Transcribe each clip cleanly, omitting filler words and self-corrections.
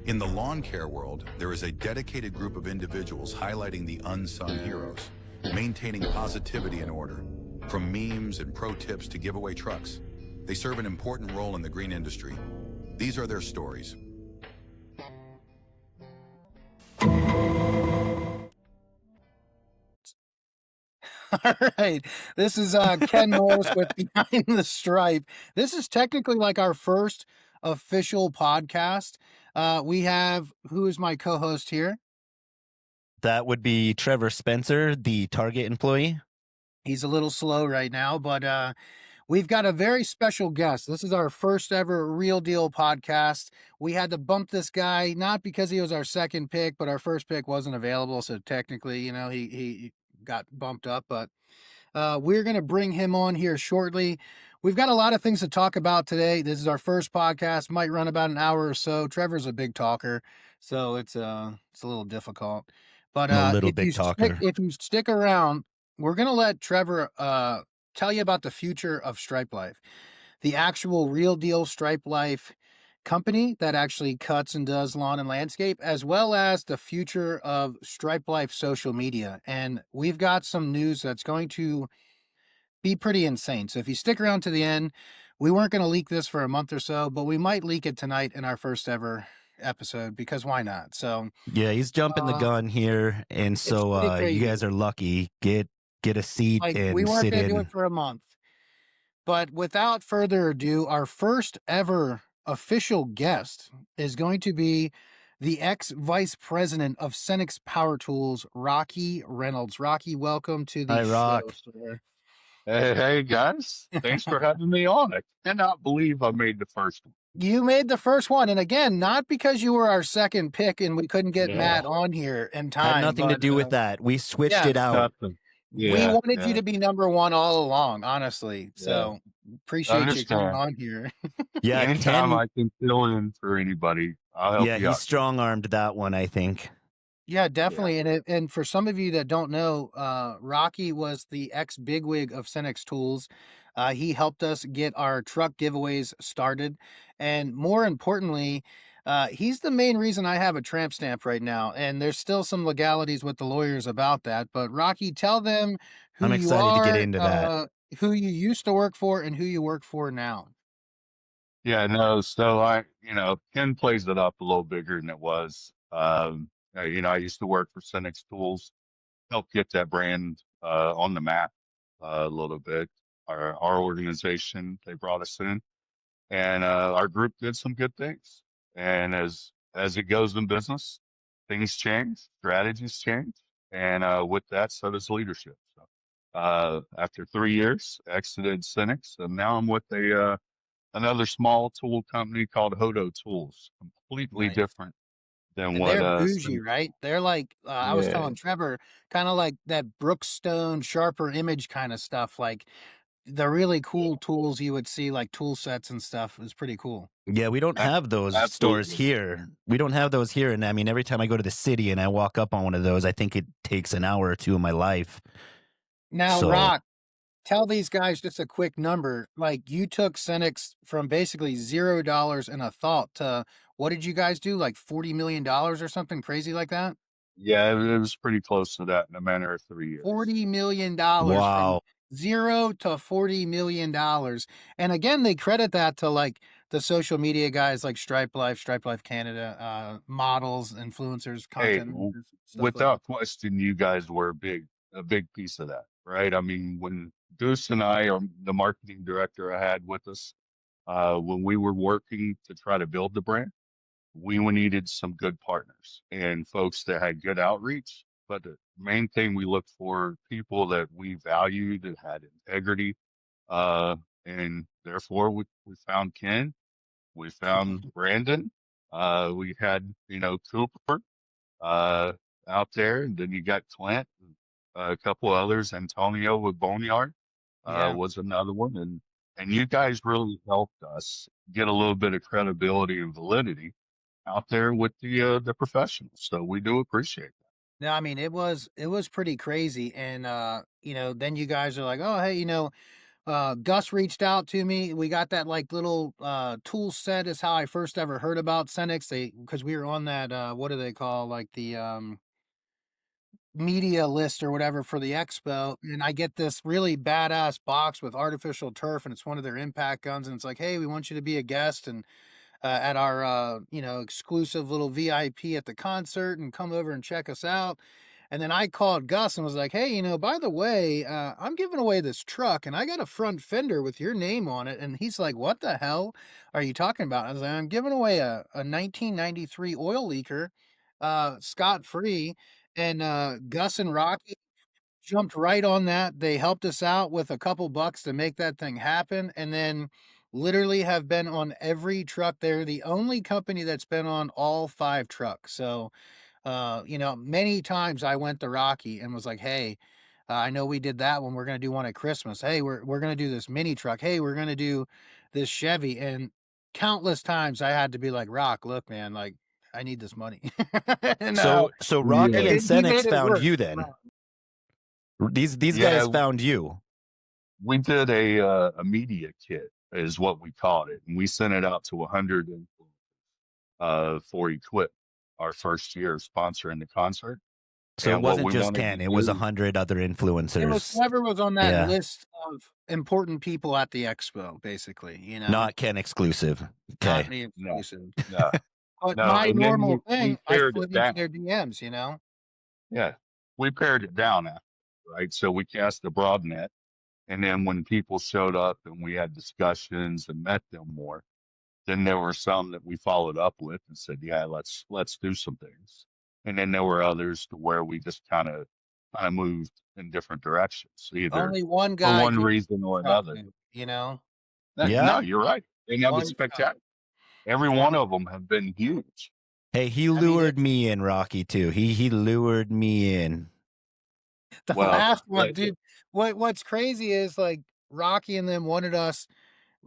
In the lawn care world, there is a dedicated group of individuals highlighting the unsung heroes, maintaining positivity and order. From memes and pro tips to giveaway trucks, they serve an important role in the green industry. These are their stories. All right. This is Ken Morris with Behind the Stripe. This is technically like our first official podcast. We have, who is my co-host here? That would be Trevor Spencer, the Target employee. He's a little slow right now, but we've got a very special guest. This is our first ever Real Deal podcast. We had to bump this guy, not because he was our second pick, but our first pick wasn't available. So technically, he got bumped up, but we're going to bring him on here shortly. We've got a lot of things to talk about today. This is our first podcast, might run about an hour or so. Trevor's a big talker, so it's a little difficult. But I'm a little big talker. if you stick around, we're going to let Trevor tell you about the future of Stripe Life, the actual Real Deal Stripe Life company that actually cuts and does lawn and landscape, as well as the future of Stripe Life social media. And we've got some news that's going to be pretty insane. So if you stick around to the end, we weren't going to leak this for a month or so, but we might leak it tonight in our first ever episode, because why not? So yeah, he's jumping the gun here, and so you guys are lucky. Get a seat and we weren't sit going to do in. it for a month. But without further ado, our first ever official guest is going to be the ex-vice president of Cenex Power Tools, Rocky Reynolds. Rocky, welcome to the Hi, show, Rock. sir. Hey guys, thanks for having me on. I cannot believe I made the first one. You made the first one, and again, not because you were our second pick and we couldn't get Yeah. Matt on here in time. Had nothing to do with that. We switched it out. Nothing. We wanted you to be number one all along, honestly. So appreciate you coming on here. Yeah, anytime I can fill in for anybody, I'll help you out. He strong-armed that one, I think. Yeah, definitely. And for some of you that don't know, Rocky was the ex-bigwig of Cenex Tools. He helped us get our truck giveaways started. And more importantly, he's the main reason I have a tramp stamp right now. And there's still some legalities with the lawyers about that. But Rocky, tell them who I'm excited to get into that. Who you used to work for and who you work for now. Yeah, no, so Ken plays it up a little bigger than it was. I used to work for Cenex Tools, help get that brand on the map a little bit. Our organization, they brought us in, and our group did some good things. And as it goes in business, things change, strategies change, and with that, so does leadership. So after 3 years, exited Cenex, and now I'm with another small tool company called Hodo Tools, completely different than what they're bougie, right? They're like I was telling Trevor, kind of like that Brookstone Sharper Image kind of stuff, like the really cool tools you would see, like tool sets and stuff. Is pretty cool. Yeah, we don't have those stores here. We don't have those here, and I mean, every time I go to the city and I walk up on one of those, I think it takes an hour or two of my life. Now, Rock, tell these guys just a quick number. Like, you took Cenex from basically $0 and a thought to, what did you guys do? Like $40 million or something crazy like that? Yeah, it was pretty close to that in a matter of 3 years. $40 million. Wow. From 0 to $40 million. And again, they credit that to like the social media guys like Stripe Life Canada, models, influencers, content. Without question, you guys were a big piece of that, right? I mean, when Goose and I, or the marketing director I had with us, when we were working to try to build the brand, we needed some good partners and folks that had good outreach. But the main thing we looked for, people that we valued, that had integrity. And therefore we found Ken, we found Brandon, we had, Cooper out there, and then you got Clint, a couple others, Antonio with Boneyard was another one. And you guys really helped us get a little bit of credibility and validity out there with the professionals. So we do appreciate that. No, I mean, it was pretty crazy. And, then you guys are like, oh, hey, Gus reached out to me. We got that like little tool set is how I first ever heard about Cenex. Because we were on that what do they call like the media list or whatever for the expo, and I get this really badass box with artificial turf, and it's one of their impact guns, and it's like, hey, we want you to be a guest and at our exclusive little VIP at the concert and come over and check us out. And then I called Gus and was like, hey, by the way, I'm giving away this truck and I got a front fender with your name on it. And he's like, what the hell are you talking about? I was like, I'm giving away a 1993 oil leaker, scot free. And Gus and Rocky jumped right on that. They helped us out with a couple bucks to make that thing happen. And then literally have been on every truck. They're the only company that's been on all 5 trucks. So, many times I went to Rocky and was like, hey, I know we did that one. We're going to do one at Christmas. Hey, we're going to do this mini truck. Hey, we're going to do this Chevy. And countless times I had to be like, Rock, look, man, like I need this money. and, So Rocky and he made Cenex it found work. you then. These Yeah. guys found you. We did a media kit is what we called it, and we sent it out to 100 for Equip, our first year sponsoring the concert. So And it what wasn't we just wanted Ken, to it was do- 100 other It was influencers. whoever was on that Yeah. list of important people at the expo, basically, Not Ken exclusive. not Okay. me exclusive. No, But no, my and then normal we thing, I pared slid it into down. their DMs, Yeah, we pared it down after, right? So we cast a broad net, and then when people showed up and we had discussions and met them more, then there were some that we followed up with and said, "Yeah, let's do some things." And then there were others to where we just kind of moved in different directions, either Only one for guy one can reason or truck another. me, Yeah. No, you're right. And that was One spectacular. Every truck. one of them have been huge. Hey, he mean, lured me in, Rocky, too. He lured me in. The Well, last one, like, dude. What's crazy is like Rocky and them wanted us.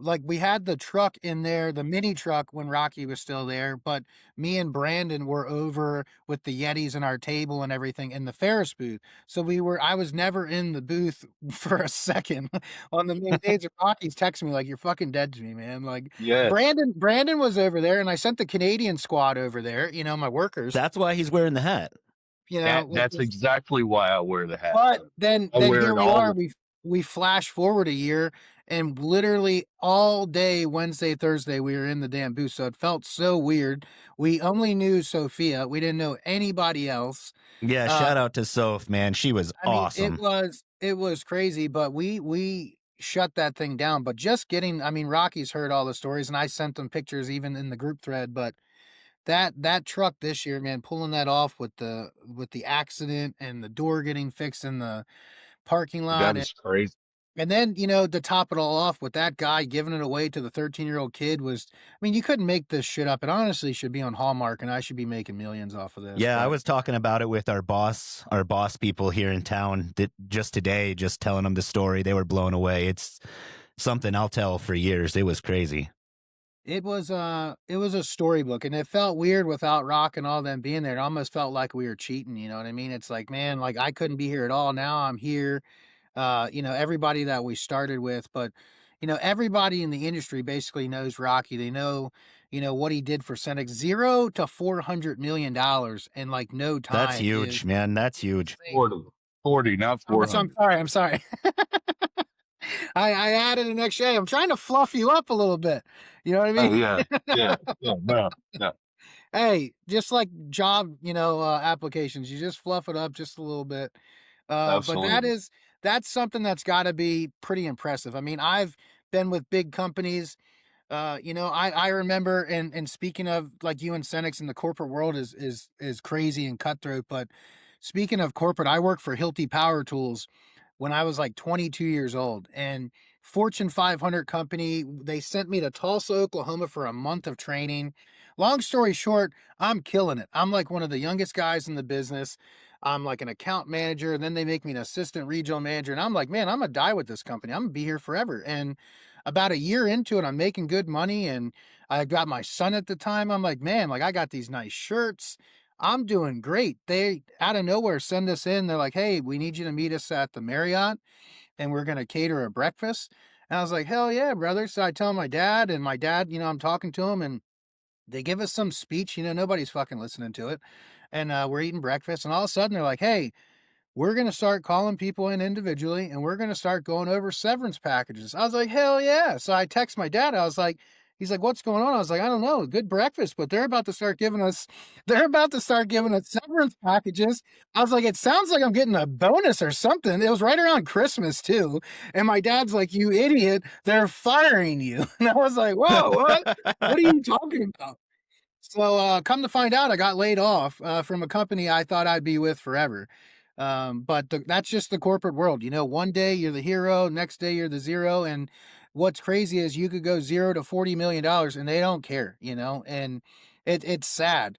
Like we had the truck in there, the mini truck when Rocky was still there, but me and Brandon were over with the Yetis and our table and everything in the Ferris booth. So I was never in the booth for a second on the main stage. And Rocky's texting me like, "You're fucking dead to me, man." Like yes, Brandon was over there, and I sent the Canadian squad over there. My workers. That's why he's wearing the hat. With that's this- exactly why I wear the hat. but then I wear here it we all are. the We flash forward a year, and literally all day Wednesday, Thursday, we were in the damn booth. So it felt so weird. We only knew Sophia. We didn't know anybody else. Yeah, shout out to Soph, man. She was awesome. It was crazy, but we shut that thing down. But just getting, Rocky's heard all the stories, and I sent them pictures even in the group thread. But that truck this year, man, pulling that off with the accident and the door getting fixed in the parking lot. That is crazy. And then, to top it all off with that guy giving it away to the 13-year-old kid you couldn't make this shit up. It honestly should be on Hallmark and I should be making millions off of this. Yeah, I was talking about it with our boss people here in town just today, just telling them the story. They were blown away. It's something I'll tell for years. It was crazy. It was a storybook, and it felt weird without Rock and all them being there. It almost felt like we were cheating, you know what I mean? It's like, man, like I couldn't be here at all. Now I'm here. Everybody that we started with, but everybody in the industry basically knows Rocky. They know, what he did for Cenex, $0 to $400 million in like no time. That's huge, man. That's huge. 40, not 400. I'm sorry. I added an extra. I'm trying to fluff you up a little bit. You know what I mean? Yeah. No. Hey, just like job, applications, you just fluff it up just a little bit. But that's something that's got to be pretty impressive. I've been with big companies. I remember, and speaking of like you and Cenex in the corporate world is crazy and cutthroat. But speaking of corporate, I worked for Hilti Power Tools when I was like 22 years old, and Fortune 500 company. They sent me to Tulsa, Oklahoma for a month of training. Long story short, I'm killing it. I'm like one of the youngest guys in the business. I'm like an account manager, and then they make me an assistant regional manager. And I'm like, man, I'm gonna die with this company. I'm gonna be here forever. And about a year into it, I'm making good money, and I got my son at the time. I'm like, man, like I got these nice shirts. I'm doing great. They out of nowhere send us in. They're like, hey, we need you to meet us at the Marriott and we're going to cater a breakfast. And I was like, hell yeah, brother. So I tell my dad, and my dad, I'm talking to him, and they give us some speech. Nobody's fucking listening to it. And we're eating breakfast, and all of a sudden they're like, hey, we're going to start calling people in individually, and we're going to start going over severance packages. I was like, hell yeah. So I text my dad. I was like, he's like, what's going on? I was like, I don't know. Good breakfast, but they're about to start giving us severance packages. I was like, it sounds like I'm getting a bonus or something. It was right around Christmas too. And my dad's like, you idiot. They're firing you. And I was like, whoa, what? What are you talking about? So, come to find out, I got laid off from a company I thought I'd be with forever. But that's just the corporate world. One day you're the hero, next day you're the zero. And what's crazy is you could go $0 to $40 million and they don't care, and it's sad.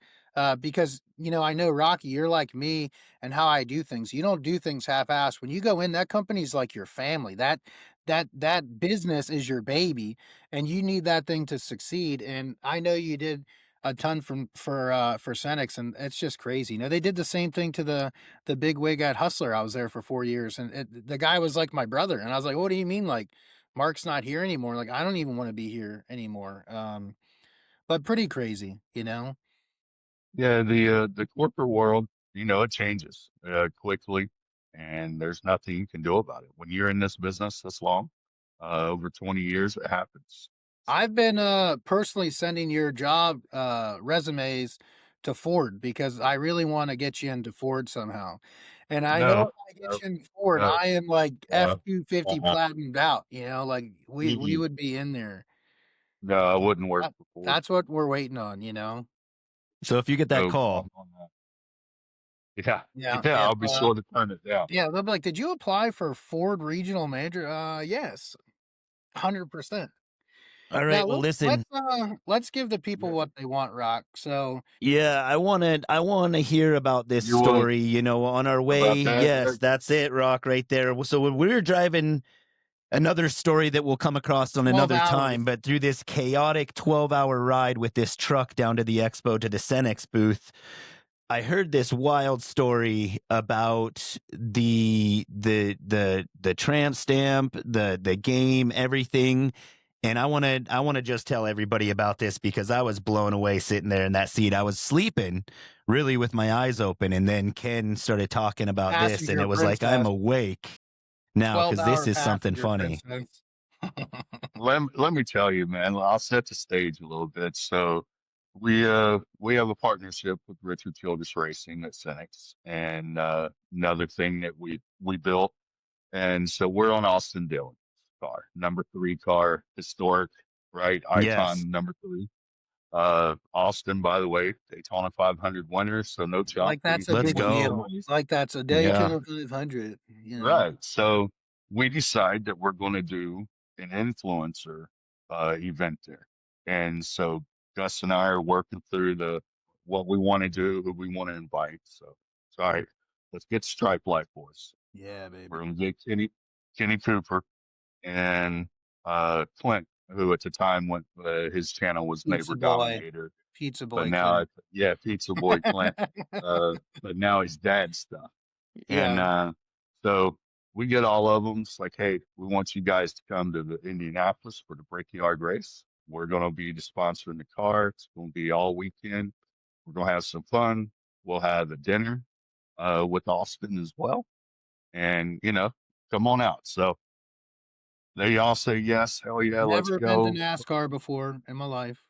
Because I know, Rocky, you're like me and how I do things. You don't do things half-assed. When you go in, that company's like your family. That business is your baby, and you need that thing to succeed. And I know you did a ton for Senex, and it's just crazy. They did the same thing to the big wig at Hustler. I was there for 4 years, and the guy was like my brother, and I was like, what do you mean, like Mark's not here anymore? Like, I don't even want to be here anymore. But pretty crazy. Yeah, the corporate world, it changes quickly, and there's nothing you can do about it. When you're in this business this long, over 20 years, it happens. I've been personally sending your job resumes to Ford because I really want to get you into Ford somehow. And I know No, if I get no, you into Ford, no, I am like F-250 uh-uh. platinumed out, like we Mm-mm. would be in there. No, I wouldn't work That, for that's what we're waiting on. So if you get that no call, problem on that. Yeah, Yeah, yeah, if I'll be sure to turn it down. yeah, they'll be like, "Did you apply for Ford regional manager?" Yes, 100%. all Now right, well listen, let's give the people Yeah. what they want, Rock. So yeah, I want to hear about this You want story, on our way. about that, Yes, Eric? that's it, Rock, right there. So when we were driving, another story that we'll come across on 12 another time, hours. but through this chaotic 12-hour ride with this truck down to the expo to the Cenex booth, I heard this wild story about the tramp stamp, the game, everything. And I want to just tell everybody about this because I was blown away sitting there in that seat. I was sleeping really with my eyes open, and then Ken started talking about this, and Passenger it was like I'm princess. awake now because this 12-hour is something passenger funny. princess. Let me tell you, man. I'll set the stage a little bit. So we have a partnership with Richard Childress Racing at Cenex, and another thing that we built. And so we're on Austin Dillon's car, number 3 car, historic, right? Yes. Icon number 3. Austin, by the way, Daytona 500 winner, so no chump. Like that's He's a Let's big won go. deal. semis. Like that's a Yeah. Daytona 500. Right. So we decide that we're going to do an influencer event there. And so Gus and I are working through the what we want to do, who we want to invite. So all right, let's get Stripe Life Boys. Yeah, We're baby. going to get Kenny Cooper and Clint, who at the time went his channel was Pizza Neighbor boy. Dominator, Pizza but boy now Clint. yeah, Pizza Boy Clint. But now he's dad stuff. And Yeah. so we get all of them. It's like, hey, we want you guys to come to the Indianapolis for the Brickyard race. We're going to be the sponsor in the car. It's going to be all weekend. We're going to have some fun. We'll have a dinner with Austin as well. And, come on out. So they all say, yes, hell yeah, let's Never been to go. NASCAR before in my life.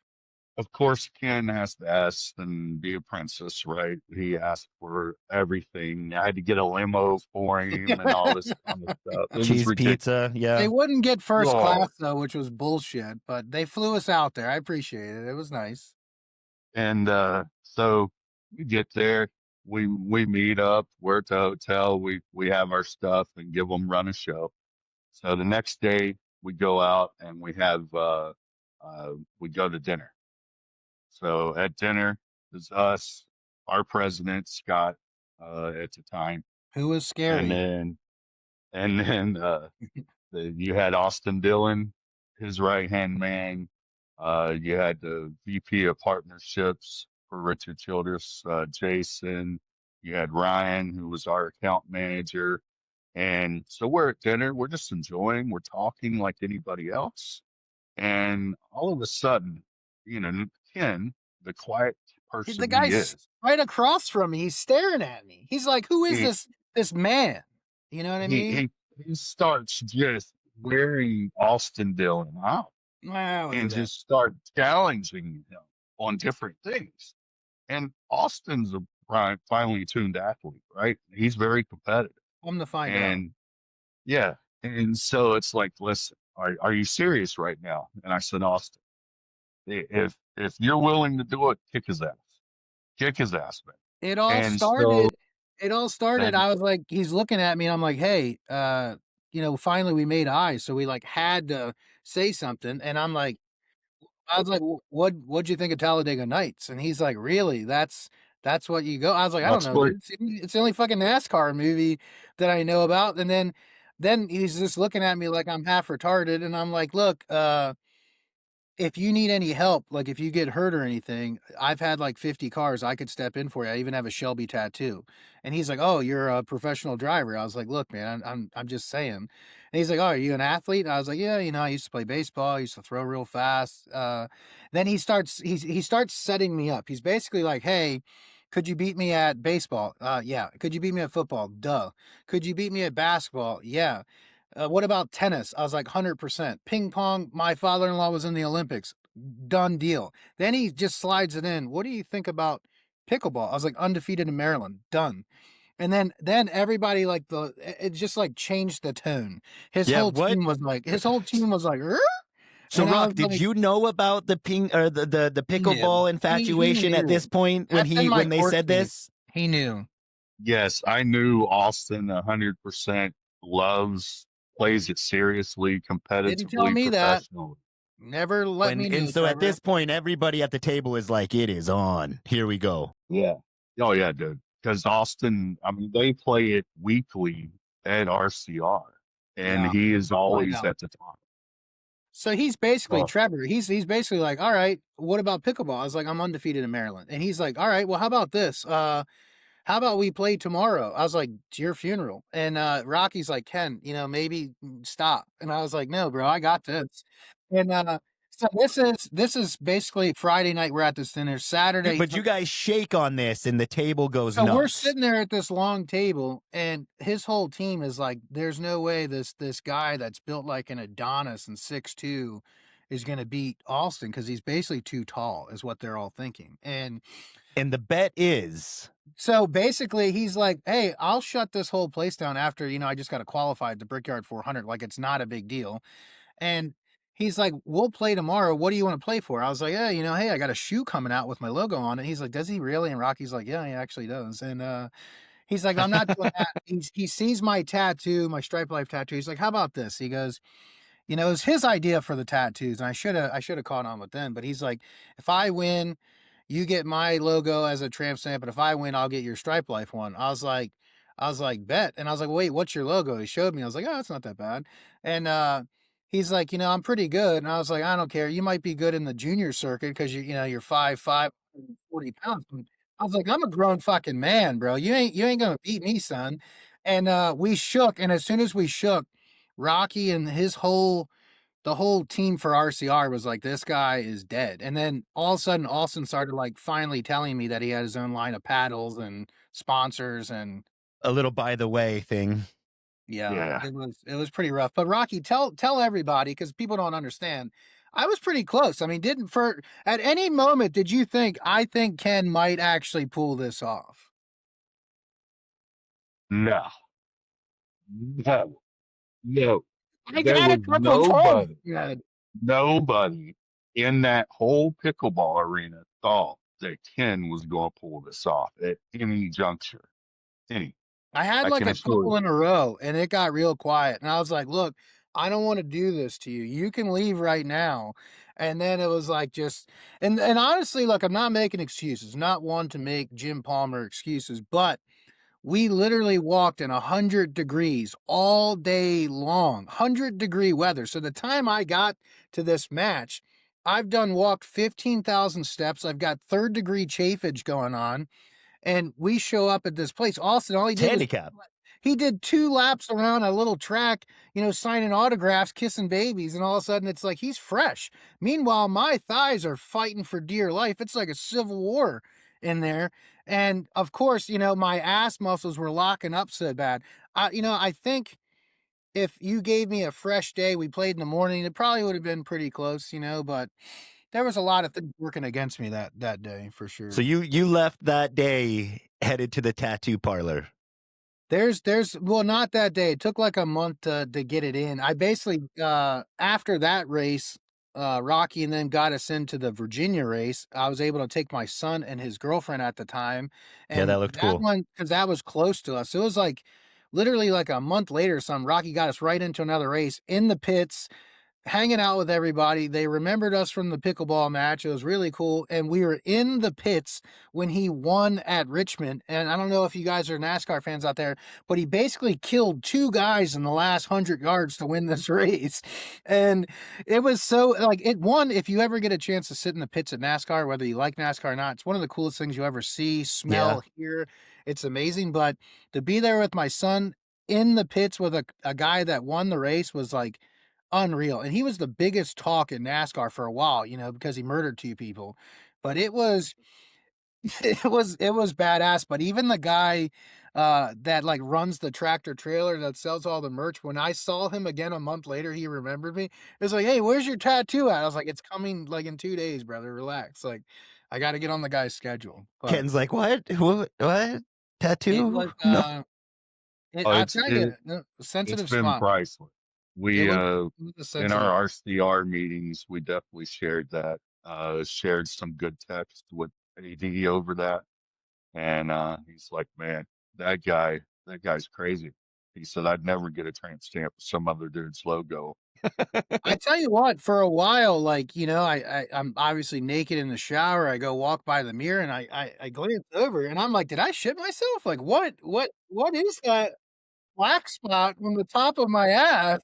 Of course, Ken has to ask and be a princess, right? He asked for everything. I had to get a limo for him and all this kind of stuff. It was Cheese ridiculous. pizza. They Yeah. wouldn't get first Whoa. class though, which was bullshit, but they flew us out there. I appreciate it. It was nice. And so we get there, we meet up, we're at the hotel, we have our stuff and give them run a show. So the next day we go out and we go to dinner. So at dinner is us, our president Scott at the time, Who was and scary? then you had Austin Dillon, his right hand man. You had the VP of partnerships for Richard Childress, Jason. You had Ryan, who was our account manager. And so we're at dinner, we're just enjoying, we're talking like anybody else. And all of a sudden, Ken, the quiet The person he guy's is, right across from me. He's staring at me. He's like, "Who is he this man?" You know what I he mean? he, he starts just wearing Austin Dillon out I don't do and that. just start challenging him on different things. And Austin's a finely tuned athlete, right? He's very competitive. I'm to find out. And yeah. And so it's like, listen, are you serious right now? And I said, Austin, if you're willing to do it, kick his ass. Kick his ass, man. It all And so started it all started, then I was like he's looking at me and I'm like, "Hey, finally we made eyes." So we like had to say something and I was like, What'd you think of Talladega Nights?" And he's like, "Really? That's what you go." I was like, "I don't that's know, what dude. It's the only fucking NASCAR movie that I know about." And then he's just looking at me like I'm half retarded and I'm like, "Look, if you need any help, like if you get hurt or anything, I've had like 50 cars. I could step in for you. I even have a Shelby tattoo." And he's like, "Oh, you're a professional driver." I was like, "Look, man, I'm just saying." And he's like, "Oh, are you an athlete?" And I was like, "Yeah, I used to play baseball. I used to throw real fast." Then he starts setting me up. He's basically like, "Hey, could you beat me at baseball?" Yeah. Could you beat me at football? Duh. Could you beat me at basketball? Yeah. What about tennis? I was like, 100%. Ping pong, my father in law was in the Olympics. Done deal. Then he just slides it in. What do you think about pickleball? I was like, undefeated in Maryland. Done. And then everybody like it just like changed the tone. Yeah, what? His whole team was like, "Er?" So, And I Rock, was did like, you know about the ping or the he knew. pickleball He infatuation at knew. this point when That's in my when they court said case. this? He knew. yes, I knew Austin 100% loves, plays it seriously, Didn't tell competitively, me that. professionally. Never let me And know, so at Trevor. this point, everybody at the table is like, "It is on. Here we go." Yeah. Oh yeah, dude. Because Austin, I mean, they play it weekly at RCR, and Yeah. he is Find always out. at the top. So he's basically Oh, Trevor. He's basically like, "All right, what about pickleball?" I was like, "I'm undefeated in Maryland." And he's like, "All right, well, how about this? How about we play tomorrow?" I was like, "To your funeral." And Rocky's like, "Ken, maybe stop." And I was like, "No, bro, I got this." And so this is basically Friday night. We're at this dinner. Saturday, But you guys shake on this, and the table goes so we're nuts. sitting there at this long table, and his whole team is like, "There's no way this guy that's built like an Adonis and 6'2" is gonna beat Alston because he's basically too tall, is what they're all thinking. And And the bet is so basically, he's like, "Hey, I'll shut this whole place down after I just got to qualify at the Brickyard 400. Like it's not a big deal." And he's like, "We'll play tomorrow. What do you want to play for?" I was like, "Yeah, hey, I got a shoe coming out with my logo on it." He's like, "Does he really?" And Rocky's like, "Yeah, he actually does." And he's like, "I'm not doing that." He sees my tattoo, my Stripe Life tattoo. He's like, "How about this?" He goes, it was his idea for the tattoos, and I should have caught on with them. But he's like, "If I win, you get my logo as a tramp stamp, but if I win, I'll get your Stripe Life one." I was like, "Bet." And I was like, "Wait, what's your logo?" He showed me. I was like, "Oh, it's not that bad." And he's like, "I'm pretty good." And I was like, "I don't care. You might be good in the junior circuit because you're 5'5", 40 pounds." I was like, "I'm a grown fucking man, bro. You ain't gonna beat me, son." And we shook, and as soon as we shook, Rocky and the whole team for RCR was like, "This guy is dead." And then all of a sudden, Austin started like finally telling me that he had his own line of paddles and sponsors, and a little by the way thing. yeah, yeah. it was pretty rough. But Rocky, tell everybody because people don't understand. I was pretty close. I mean, didn't for at any moment did you think I think Ken might actually pull this off? No, no, no. I There got a was couple times. nobody, Yeah. nobody in that whole pickleball arena thought that Ken was going to pull this off at any juncture. Any, I had I like can a assure couple you. in a row and it got real quiet. And I was like, "Look, I don't want to do this to you. You can leave right now." And then it was like just and honestly, look, I'm not making excuses. Not one to make Jim Palmer excuses, but we literally walked in 100 degrees all day long. 100-degree weather. So the time I got to this match, I've done walked 15,000 steps. I've got third-degree chafage going on, and we show up at this place. Austin, all he It's did was handicap. he did 2 laps around a little track, signing autographs, kissing babies, and all of a sudden it's like he's fresh. Meanwhile, my thighs are fighting for dear life. It's like a civil war in there. And of course, my ass muscles were locking up so bad. I think if you gave me a fresh day, we played in the morning, it probably would have been pretty close, but there was a lot of things working against me that day for So sure. you left that day headed to the tattoo parlor. Well, not that day. It took like a month to get it in. I basically after that race, Rocky and then got us into the Virginia race. I was able to take my son and his girlfriend at the time, Yeah, that and looked that cool. one because that was close to us. It was like literally like a month later, or something. Rocky got us right into another race in the pits, hanging out with everybody. They remembered us from the pickleball match. It was really cool. And we were in the pits when he won at Richmond. And I don't know if you guys are NASCAR fans out there, but he basically killed 2 guys in the last 100 yards to win this race. And it was so like it won. If you ever get a chance to sit in the pits at NASCAR, whether you like NASCAR or not, it's one of the coolest things you ever see, Yeah. smell, hear. It's amazing. But to be there with my son in the pits with a guy that won the race was like unreal, and he was the biggest talk in NASCAR for a while, because he murdered 2 people, but it was it was badass, but even the guy, that, like, runs the tractor trailer that sells all the merch, when I saw him again a month later, he remembered me. It was like, "Hey, where's your tattoo at?" I was like, "It's coming, like, in 2 days, brother, relax, like, I gotta get on the guy's schedule," but Ken's like, "What? What? it Tattoo? was, No." Oh, I'll it's tell it you, it's sensitive been spot. priceless. It We was it was a in sensitive. our RCR meetings, we definitely shared that. Shared some good text with AD over that, and he's like, "Man, that guy's crazy." He said, "I'd never get a tramp stamp with some other dude's logo." I tell you what, for a while, like, I'm obviously naked in the shower. I go walk by the mirror and I glance over and I'm like, did I shit myself? Like, what is that black spot on the top of my ass?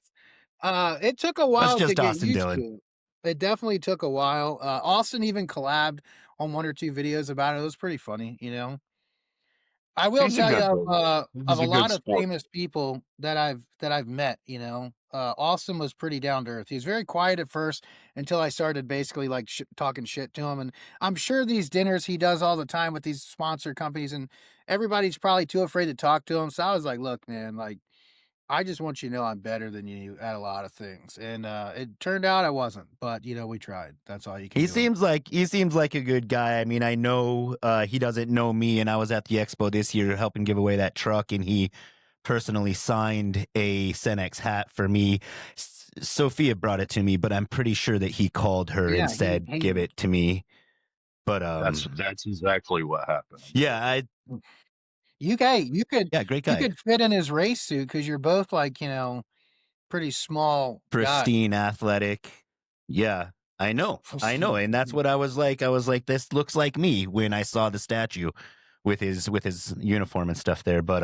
It took a That's while to just get Austin used to Dillon. it. It definitely took a while. Austin even collabed on 1 or 2 videos about it. It was pretty funny. I will He's a tell you good dude. of He's a a good lot of sport. famous people that I've met, Austin was pretty down to earth. He was very quiet at first until I started basically like talking shit to him. And I'm sure these dinners he does all the time with these sponsor companies, and everybody's probably too afraid to talk to him. So I was like, look, man, like I just want you to know I'm better than you at a lot of things. And it turned out I wasn't, but we tried. That's all you can do. He seems like a good guy. I mean, I know he doesn't know me, and I was at the expo this year helping give away that truck, and he personally signed a Cenex hat for me. Sophia brought it to me, but I'm pretty sure that he called her and Yeah, he said, "Give hated it to me." But That's exactly what happened. yeah, I it. You could yeah, great you guy, could fit in his race suit because you're both like, pretty small guy. pristine, athletic. Yeah, I know, and that's what I was like. I was like, this looks like me when I saw the statue with his uniform and stuff there. But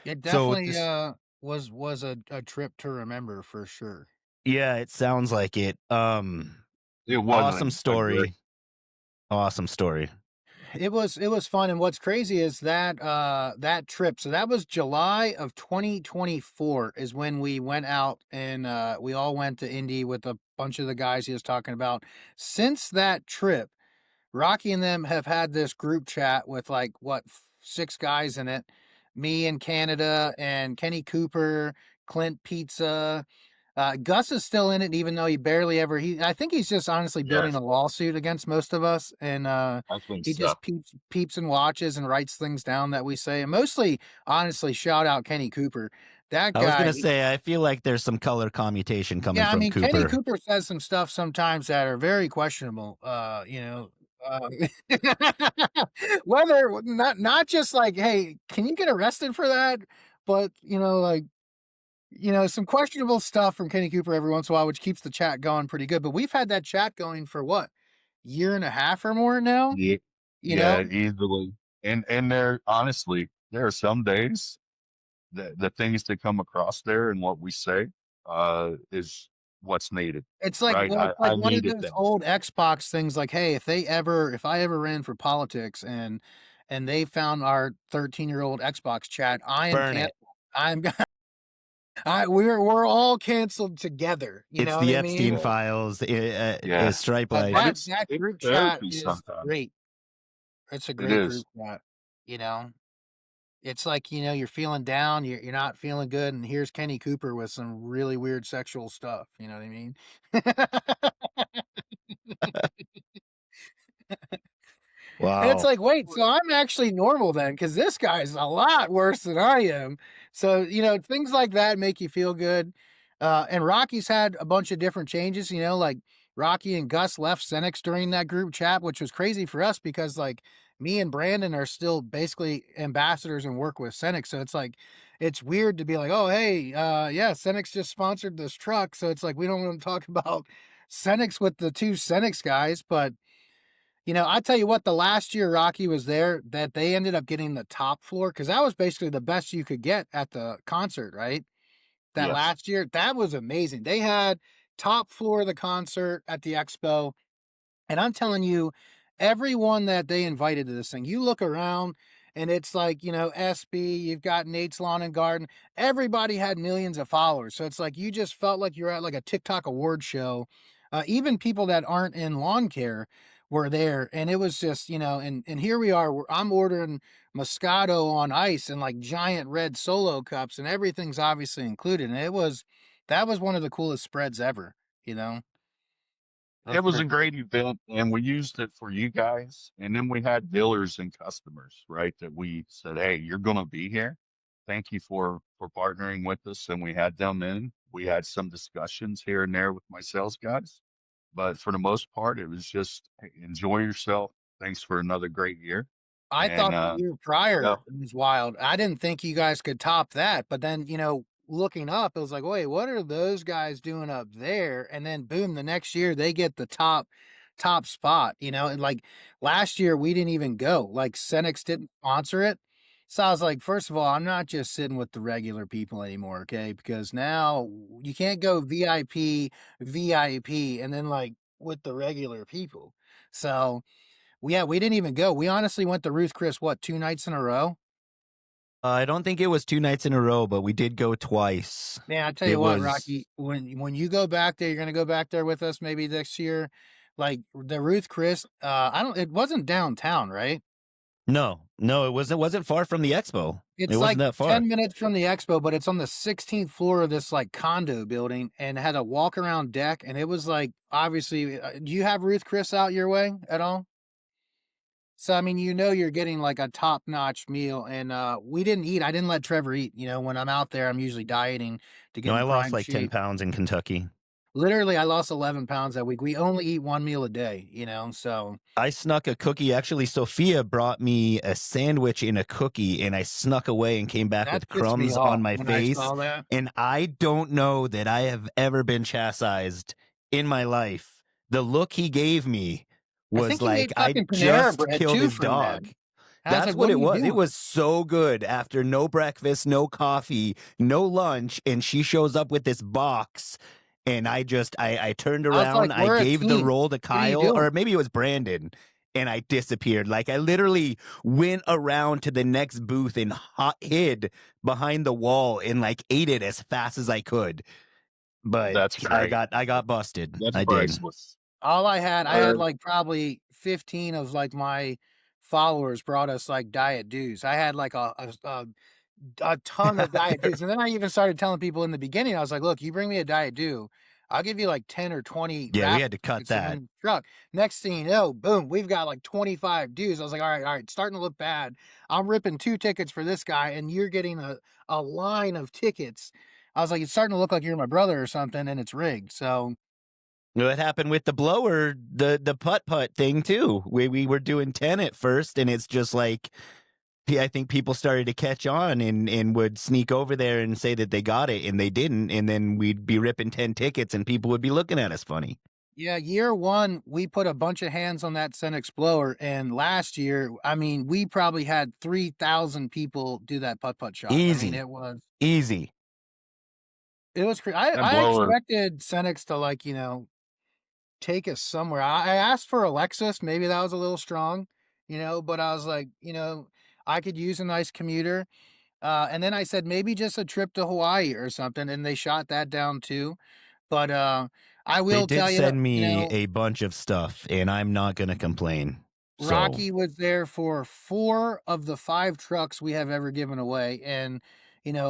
It so definitely, this, was a trip to remember for sure. yeah, it sounds like it. It Awesome wasn't a great. story. Awesome story. It was fun, and what's crazy is that trip, so that was July of 2024 is when we went out and, we all went to Indy with a bunch of the guys he was talking about. Since that trip, Rocky and them have had this group chat with like what 6 guys in it. Me in Canada and Kenny Cooper, Clint Pizza. Gus is still in it, even though he barely ever. I think he's just honestly building Yes, a lawsuit against most of us, and I think he so. just peeps and watches and writes things down that we say. And mostly, honestly, shout out Kenny Cooper. That I was guy, gonna say, I feel like there's some color commutation coming yeah, I from mean, Kenny Cooper. Cooper says some stuff sometimes that are very questionable. Whether not just like, hey, can you get arrested for that? But like some questionable stuff from Kenny Cooper every once in a while, which keeps the chat going pretty good. But we've had that chat going for what, year and a half or more now. Yeah, You know, yeah, easily. And there, honestly, there are some days that the things that come across there and what we say is what's needed, it's like right? well, it's like I one of needed those that. old Xbox things. Like, hey, if I ever ran for politics and they found our 13-year-old Xbox chat, I am Burn it. I'm we're all canceled together. You It's know what the I mean? Epstein Yeah. files, Yeah. Stripe But But Life. that it's group chat therapy is sometimes. great. It's a It great is. group chat. You know, it's like, you're feeling down, you're not feeling good, and here's Kenny Cooper with some really weird sexual stuff. You know what I mean? And it's Wow. like, wait, so I'm actually normal then, because this guy's a lot worse than I am. So, things like that make you feel good. And Rocky's had a bunch of different changes, like Rocky and Gus left Senex during that group chat, which was crazy for us because like me and Brandon are still basically ambassadors and work with Senex. So it's like, it's weird to be like, oh, hey, yeah, Senex just sponsored this truck. So it's like, we don't want to talk about Senex with the two Senex guys, but I tell you what, the last year Rocky was there, that they ended up getting the top floor because that was basically the best you could get at the concert, right? That Yes. last year, that was amazing. They had top floor of the concert at the expo. And I'm telling you, everyone that they invited to this thing, you look around and it's like, SB, you've got Nate's Lawn and Garden. Everybody had millions of followers. So it's like you just felt like you're at like a TikTok award show. Even people that aren't in lawn care were there. And it was just, and here we are. I'm ordering Moscato on ice and like giant red solo cups, and everything's obviously included. And that was one of the coolest spreads ever, you know? It That's was a pretty cool. great event, and we used it for you guys. And then we had dealers and customers, right? That we said, "Hey, you're going to be here. Thank you for partnering with us." And we had them in. We had some discussions here and there with my sales guys, but for the most part, it was just, "Hey, enjoy yourself. Thanks for another great year." I And thought the year yeah, prior was wild. I didn't think you guys could top that, but then, looking up, it was like, "Wait, what are those guys doing up there?" And then boom, the next year they get the top spot, and like last year we didn't even go. Like Cenex didn't sponsor it. So I was like, first of all, I'm not just sitting with the regular people anymore, okay? Because now you can't go VIP, and then like with the regular people. So yeah, we didn't even go. We honestly went to Ruth Chris, what, 2 nights in a row? I don't think it was 2 nights in a row, but we did go twice. Man, I tell you It what, was Rocky, when you go back there, you're gonna go back there with us maybe next year. Like the Ruth Chris, it wasn't downtown, right? no, it wasn't far from the expo. It It's wasn't like that far. 10 minutes from the expo, but it's on the 16th floor of this like condo building and it had a walk around deck. And it was like, obviously, do you have Ruth Chris out your way at all? So I mean, you're getting like a top-notch meal, and we didn't eat. I didn't let Trevor eat. When I'm out there, I'm usually dieting to get No, in I lost prime like 10 shape. pounds in Kentucky. Literally, I lost 11 pounds that week. We only eat one meal a day, so I snuck a cookie. Actually, Sophia brought me a sandwich and a cookie, and I snuck away and came back that with pissed me crumbs on off my when I face. saw that. And I don't know that I have ever been chastised in my life. The look he gave me I was think he like made I fucking Panera just bread killed too his from that. dog. And I was That's like, what "What are it you was. It doing?" was so good after no breakfast, no coffee, no lunch. And she shows up with this box. And I turned I was around, like, I "We're a gave the team. roll to What are you Kyle, or doing?" maybe it was Brandon, and I disappeared. Like I literally went around to the next booth and hid behind the wall and like ate it as fast as I could. But that's I great. got I got busted. That's I did. priceless. All I Uh, had like probably 15 of like my followers brought us like diet dues. I had like a ton of diet dews. And then I even started telling people in the beginning, I was like, look, you bring me a diet dew, I'll give you like 10 or 20 Yeah, we wrap had to cut tickets in that. the truck. Next thing you know, boom, we've got like 25 dues. I was like, all right, starting to look bad. I'm ripping 2 tickets for this guy, and you're getting a line of tickets. I was like, it's starting to look like you're my brother or something, and it's rigged. So What happened with the blower, the putt putt thing too? We were doing 10 at first, and it's just like I think people started to catch on and would sneak over there and say that they got it and they didn't, and then we'd be ripping 10 tickets and people would be looking at us funny. yeah, year one, we put a bunch of hands on that Sen Explorer, and last year, I mean, we probably had 3,000 people do that putt putt shot. I mean, Easy, easy. it was that I blower, expected Senex to like, take us somewhere. I asked for Alexis, maybe that was a little strong, but I was like, I could use a nice commuter. And then I said, maybe just a trip to Hawaii or something, and they shot that down too. But I They will did tell you, send me a bunch of stuff, and I'm not gonna complain. So Rocky was there for 4 of the 5 trucks we have ever given away, and,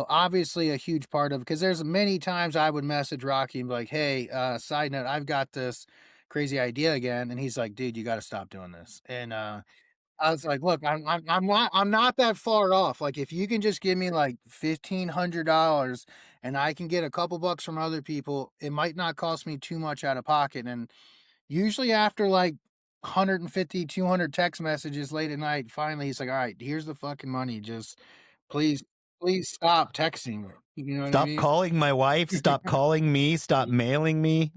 obviously a huge part of, because there's many times I would message Rocky and be like, "Hey, side note, I've got this crazy idea again," and he's like, "Dude, you gotta stop doing this," and, I was like, "Look, I'm not that far off, like, if you can just give me, like, $1,500 and I can get a couple bucks from other people, it might not cost me too much out of pocket," and usually after, like, 150, 200 text messages late at night, finally, he's like, "Alright, here's the fucking money, just please, please stop texting me." You know what I stop mean? calling my wife, stop calling me, stop mailing me.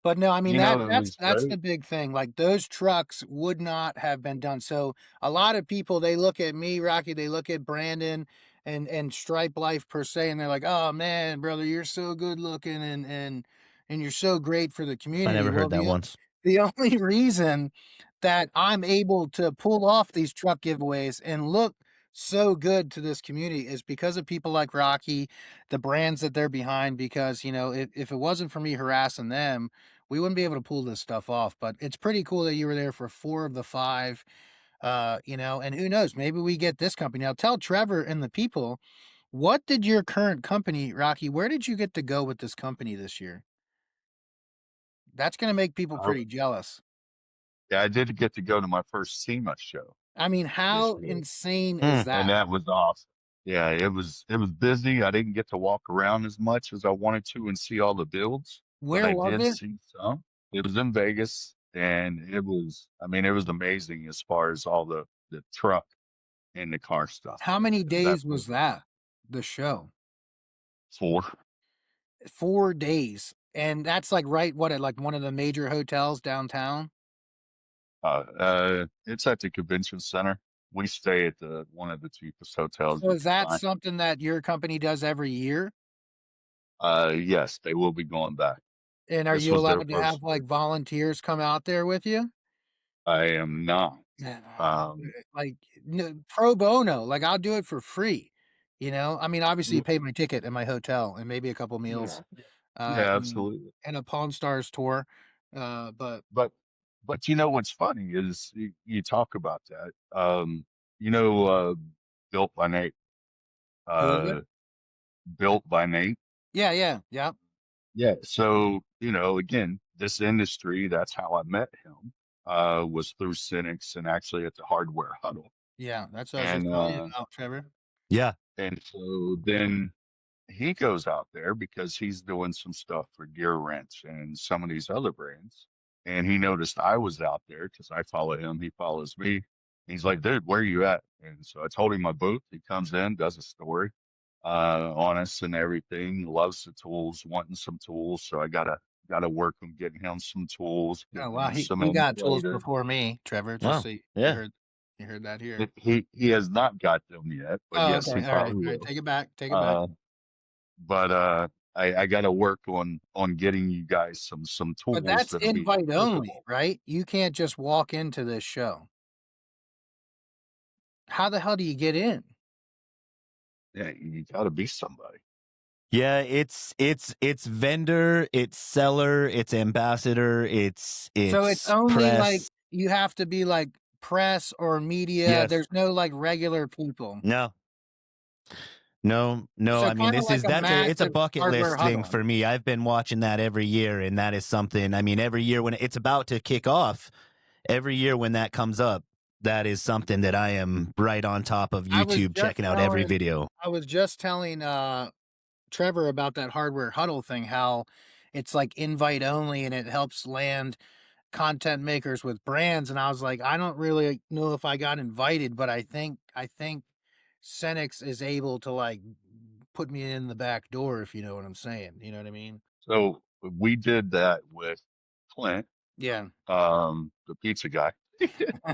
But no, I mean, You that know, it that's was that's great. the big thing, like, those trucks would not have been done, so, a lot of people, they look at me, Rocky, they look at Brandon and Stripe Life per se, and they're like, "Oh, man, brother, you're so good looking and you're so great for the I community." never Well, heard that once. the only reason that I'm able to pull off these truck giveaways and look so good to this community is because of people like Rocky, the brands that they're behind, because, if it wasn't for me harassing them, we wouldn't be able to pull this stuff off. But it's pretty cool that you were there for 4 of the 5, and who knows, maybe we get this company. Now tell Trevor and the people, what did your current company, Rocky, where did you get to go with this company this year? That's gonna make people I, pretty jealous. yeah, I did get to go to my first SEMA show I mean, this how year, insane is Mm. and that? that was awesome. Yeah, it was busy. I didn't get to walk around as much as I wanted to and see all the builds, but Where I was did it? see some. It was in Vegas, and I mean, it was amazing as far as all the truck and the car stuff How there, many because that days place was that, the show? four. 4 days, and that's, like, right what, at, like, one of the major hotels downtown? It's at the convention center. We stay at the one of the cheapest hotels So you is can that find. something that your company does every year? Yes, they will be going back. And are This you was their allowed to first have, year. like, volunteers come out there with you? I am not. Man, Um, like, no, pro bono, like, I'll do it for free, I mean, obviously, you yeah, pay my ticket and my hotel and maybe a couple yeah, meals, yeah, and absolutely. a Pawn Stars tour, but But you know what's funny is you talk about that. You know, built by Nate. who is it? Uh, built by Nate. Yeah, yeah, yep, Yeah. So again, this industry. That's how I met him. Was through Cynics and actually at the Hardware Huddle. yeah, that's what I was just And telling you about, Trevor. Yeah. so then he goes out there because he's doing some stuff for Gear Wrench and some of these other brands. And he noticed I was out there because I follow him, he follows me. He's like, dude, where are you at? And so I told him my booth. He comes in, does a story on us and everything, loves the tools, wanting some tools. So I gotta work on getting him some tools, Oh, getting wow, him he some he got tools inflator. before me, Trevor, just Wow. so Yeah. you heard that here. He has not got them yet, but Oh, yes, okay, he probably alright, will. take it back, take it back. Uh, but I got to work on getting you guys some But tools that's that'll be invite only, applicable. right? You can't just walk into this show. How the hell do you get in? Yeah, you got to be somebody. Yeah, it's vendor, it's seller, it's ambassador, So it's it's only, like, press. you have to be, like, press or media, Yes. there's no, like, regular people. No. No, no. So I mean, kinda like a it's a massive bucket hardware list thing huddle. for me. I've been watching that every year, and that is something. I mean, every year when it's about to kick off, every year when that comes up, that is something that I am right on top of I was YouTube just checking out every telling video. I was just telling, Trevor about that hardware huddle thing, how it's, like, invite only and it helps land content makers with brands, and I was like, I don't really know if I got invited, but I think Senix is able to, like, put me in the back door, if you know what I'm saying. You know what I mean? So we did that with Clint, Yeah. the pizza guy.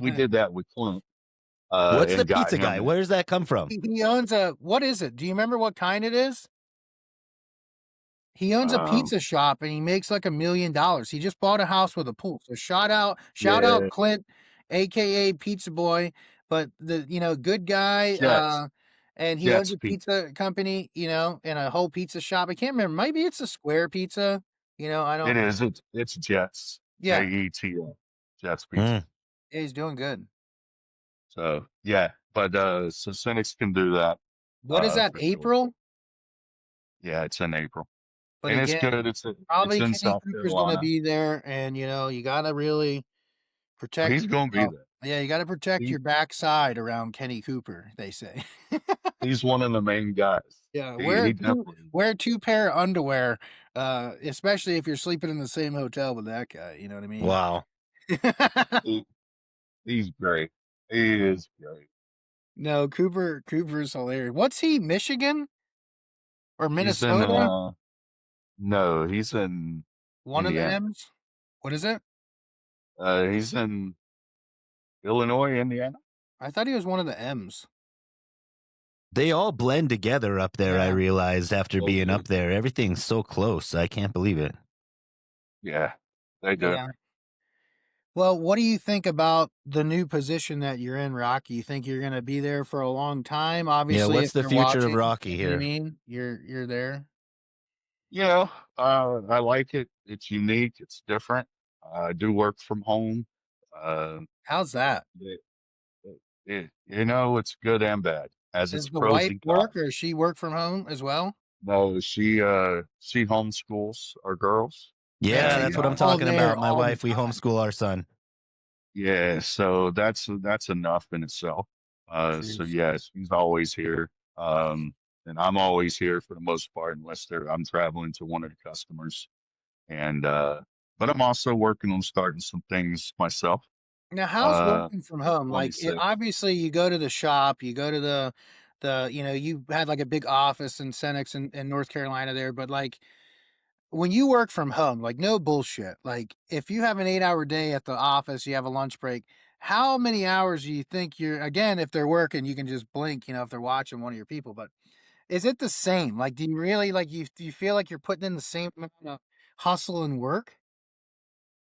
We did that with Clint, What's the and got pizza him guy? in. Where does that come from? He owns a, what is it? Do you remember what kind it is? He owns a Um, pizza shop and he makes like $1,000,000. He just bought a house with a pool. So shout out yeah, Clint, aka Pizza Boy, but the good guy. Jets. and he owns Jets a Pizza. pizza company, you know, and a whole pizza shop. I can't remember. Maybe it's a Square Pizza. You know, I It don't. is. It's Jets. Yeah, Jets. Jets Pizza. Mm. yeah, he's doing good. So yeah, but so Cynics can do that What is that? for sure. April? Yeah, it's in April, But and it's again, good. It's probably in Kenny South Cooper's going to Carolina. be there, and you know, you got to really protect He's going to be yourself. there. Yeah, you got to protect He your backside around Kenny Cooper. They say. he's one of the main guys. Yeah, He definitely wear two pair of underwear, especially if you're sleeping in the same hotel with that guy. You know what I mean? Wow. he, he's great. He is great. No, Cooper's hilarious. What's he? Michigan or He's in Minnesota? no, he's in One of the Indiana. M's. What is it? He's in Illinois, Indiana. I thought he was one of the M's. They all blend together up there, I Yeah. realized after Well, being up there. Everything's so close. I can't believe it. yeah, they do. Yeah. Well, what do you think about the new position that you're in, Rocky? You think you're going to be there for a long time? Yeah, Obviously, what's if the you're future of watching, Rocky you know what I here? mean? You're there. You know, I like it. It's unique. It's different. I do work from home. Uh, How's that? it, you know, it's good and bad. Has Does its the pros wife and cons. work or she work from home as well? No, she homeschools our girls, Yeah, So and that's you're what I'm all talking there about. My all the wife, we time. homeschool our son. yeah, so that's enough in itself. So Jeez. yeah, she's always here. And I'm always here for the most part, unless I'm traveling to one of the customers. And but I'm also working on starting some things myself. Now, how's Uh, working from home? Like, '26. obviously, you go to the shop, you go to you know, you had like a big office in Senex in North Carolina there, but like, when you work from home, like, no bullshit. Like, if you have an 8-hour day at the office, you have a lunch break. How many hours do you think again, if they're working, you can just blink, you know, if they're watching one of your people, but is it the same? Like, do you really like do you feel like you're putting in the same amount of hustle and work?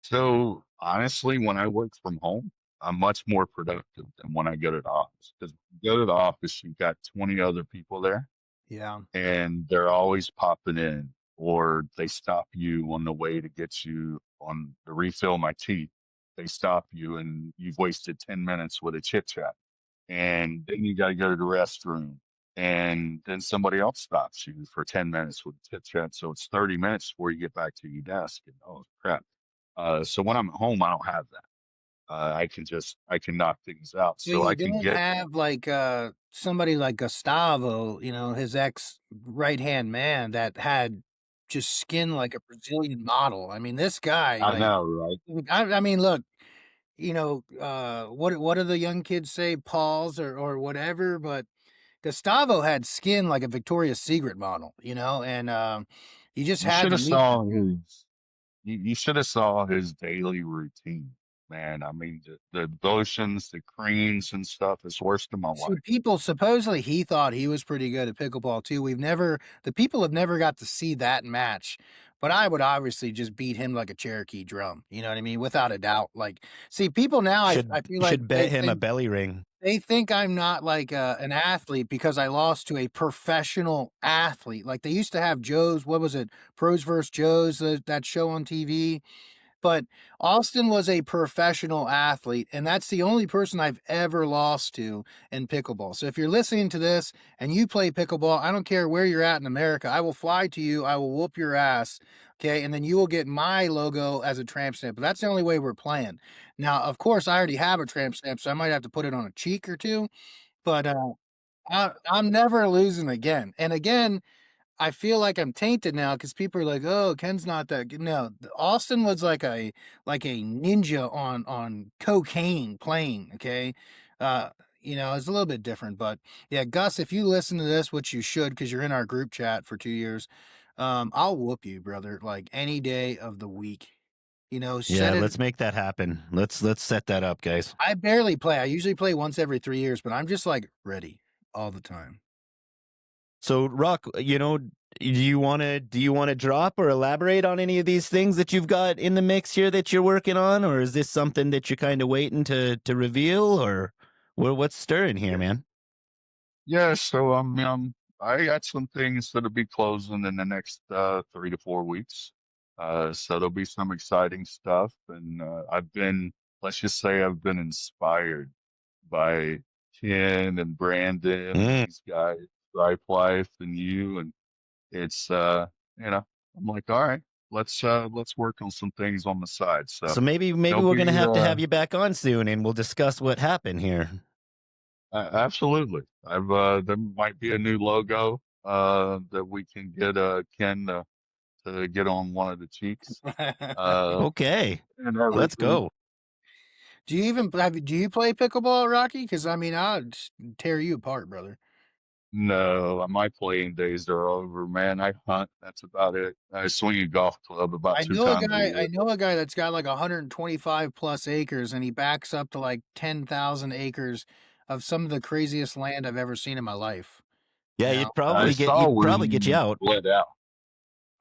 So honestly, when I work from home, I'm much more productive than when I go to the office. Because you go to the office, you've got 20 other people there, Yeah. and they're always popping in, or they stop you on the way to get you on to refill my tea. They stop you, and you've wasted 10 minutes with a chit chat, and then you got to go to the restroom, and then somebody else stops you for 10 minutes with a chit chat. So it's 30 minutes before you get back to your desk. And oh crap! So when I'm at home, I don't have that. I can knock things out. So So I you can don't get have like somebody like Gustavo, you know, his ex right hand man that had just skin like a Brazilian model. I mean, this guy, I like, know, right? I mean, look, you know, what do the young kids say, Pauls or whatever, but Gustavo had skin like a Victoria's Secret model, you know, and you just You had should to have meet. saw his you should have saw his daily routine, man. I mean, the lotions, the creams and stuff is worse than my See, wife. people supposedly he thought he was pretty good at pickleball too. The people have never got to see that match, but I would obviously just beat him like a Cherokee drum. You know what I mean? Without a doubt. Like, see, people now, I feel like Should bet him a belly ring. they think I'm not like an athlete because I lost to a professional athlete. Like they used to have Joe's, what was it? Pros versus Joe's, that show on TV. But Austin was a professional athlete, and that's the only person I've ever lost to in pickleball. So if you're listening to this and you play pickleball, I don't care where you're at in America, I will fly to you, I will whoop your ass, okay? And then you will get my logo as a tramp stamp. But that's the only way we're playing. Now, of course, I already have a tramp stamp, so I might have to put it on a cheek or two, but I'm never losing again. And again, I feel like I'm tainted now because people are like, "Oh, Ken's not that good." No, Austin was like a ninja on cocaine playing. Okay, uh, you know, it's a little bit different, but yeah, Gus, if you listen to this, which you should, because you're in our group chat for 2 years, I'll whoop you, brother, like any day of the week. You know, Yeah, set it. let's make that happen. Let's set that up, guys. I barely play. I usually play once every 3 years, but I'm just like ready all the time. So, Rock, you know, do you want to drop or elaborate on any of these things that you've got in the mix here that you're working on, or is this something that you're kind of waiting to reveal, or what's stirring here, man? Yeah, so I got some things that'll be closing in the next 3 to 4 weeks. So there'll be some exciting stuff, and let's just say, I've been inspired by Ken and Brandon and Mm. these guys, Stripe Life and you, and it's you know, I'm like, all right, let's work on some things on the side. So So maybe there'll we're gonna be have to have you back on soon, and we'll discuss what happened here. absolutely. There might be a new logo that we can get Ken to get on one of the cheeks Okay, and let's everything. go. Do you even do you play pickleball, Rocky? Because I mean, I'd tear you apart, brother. No, my playing days are over, man. I hunt. That's about it. I swing a golf club about I two know a times a guy. I year. know a guy that's got like 125 plus acres, and he backs up to like 10,000 acres of some of the craziest land I've ever seen in my life. Yeah, You know, I saw you'd where probably get you you out. bled out.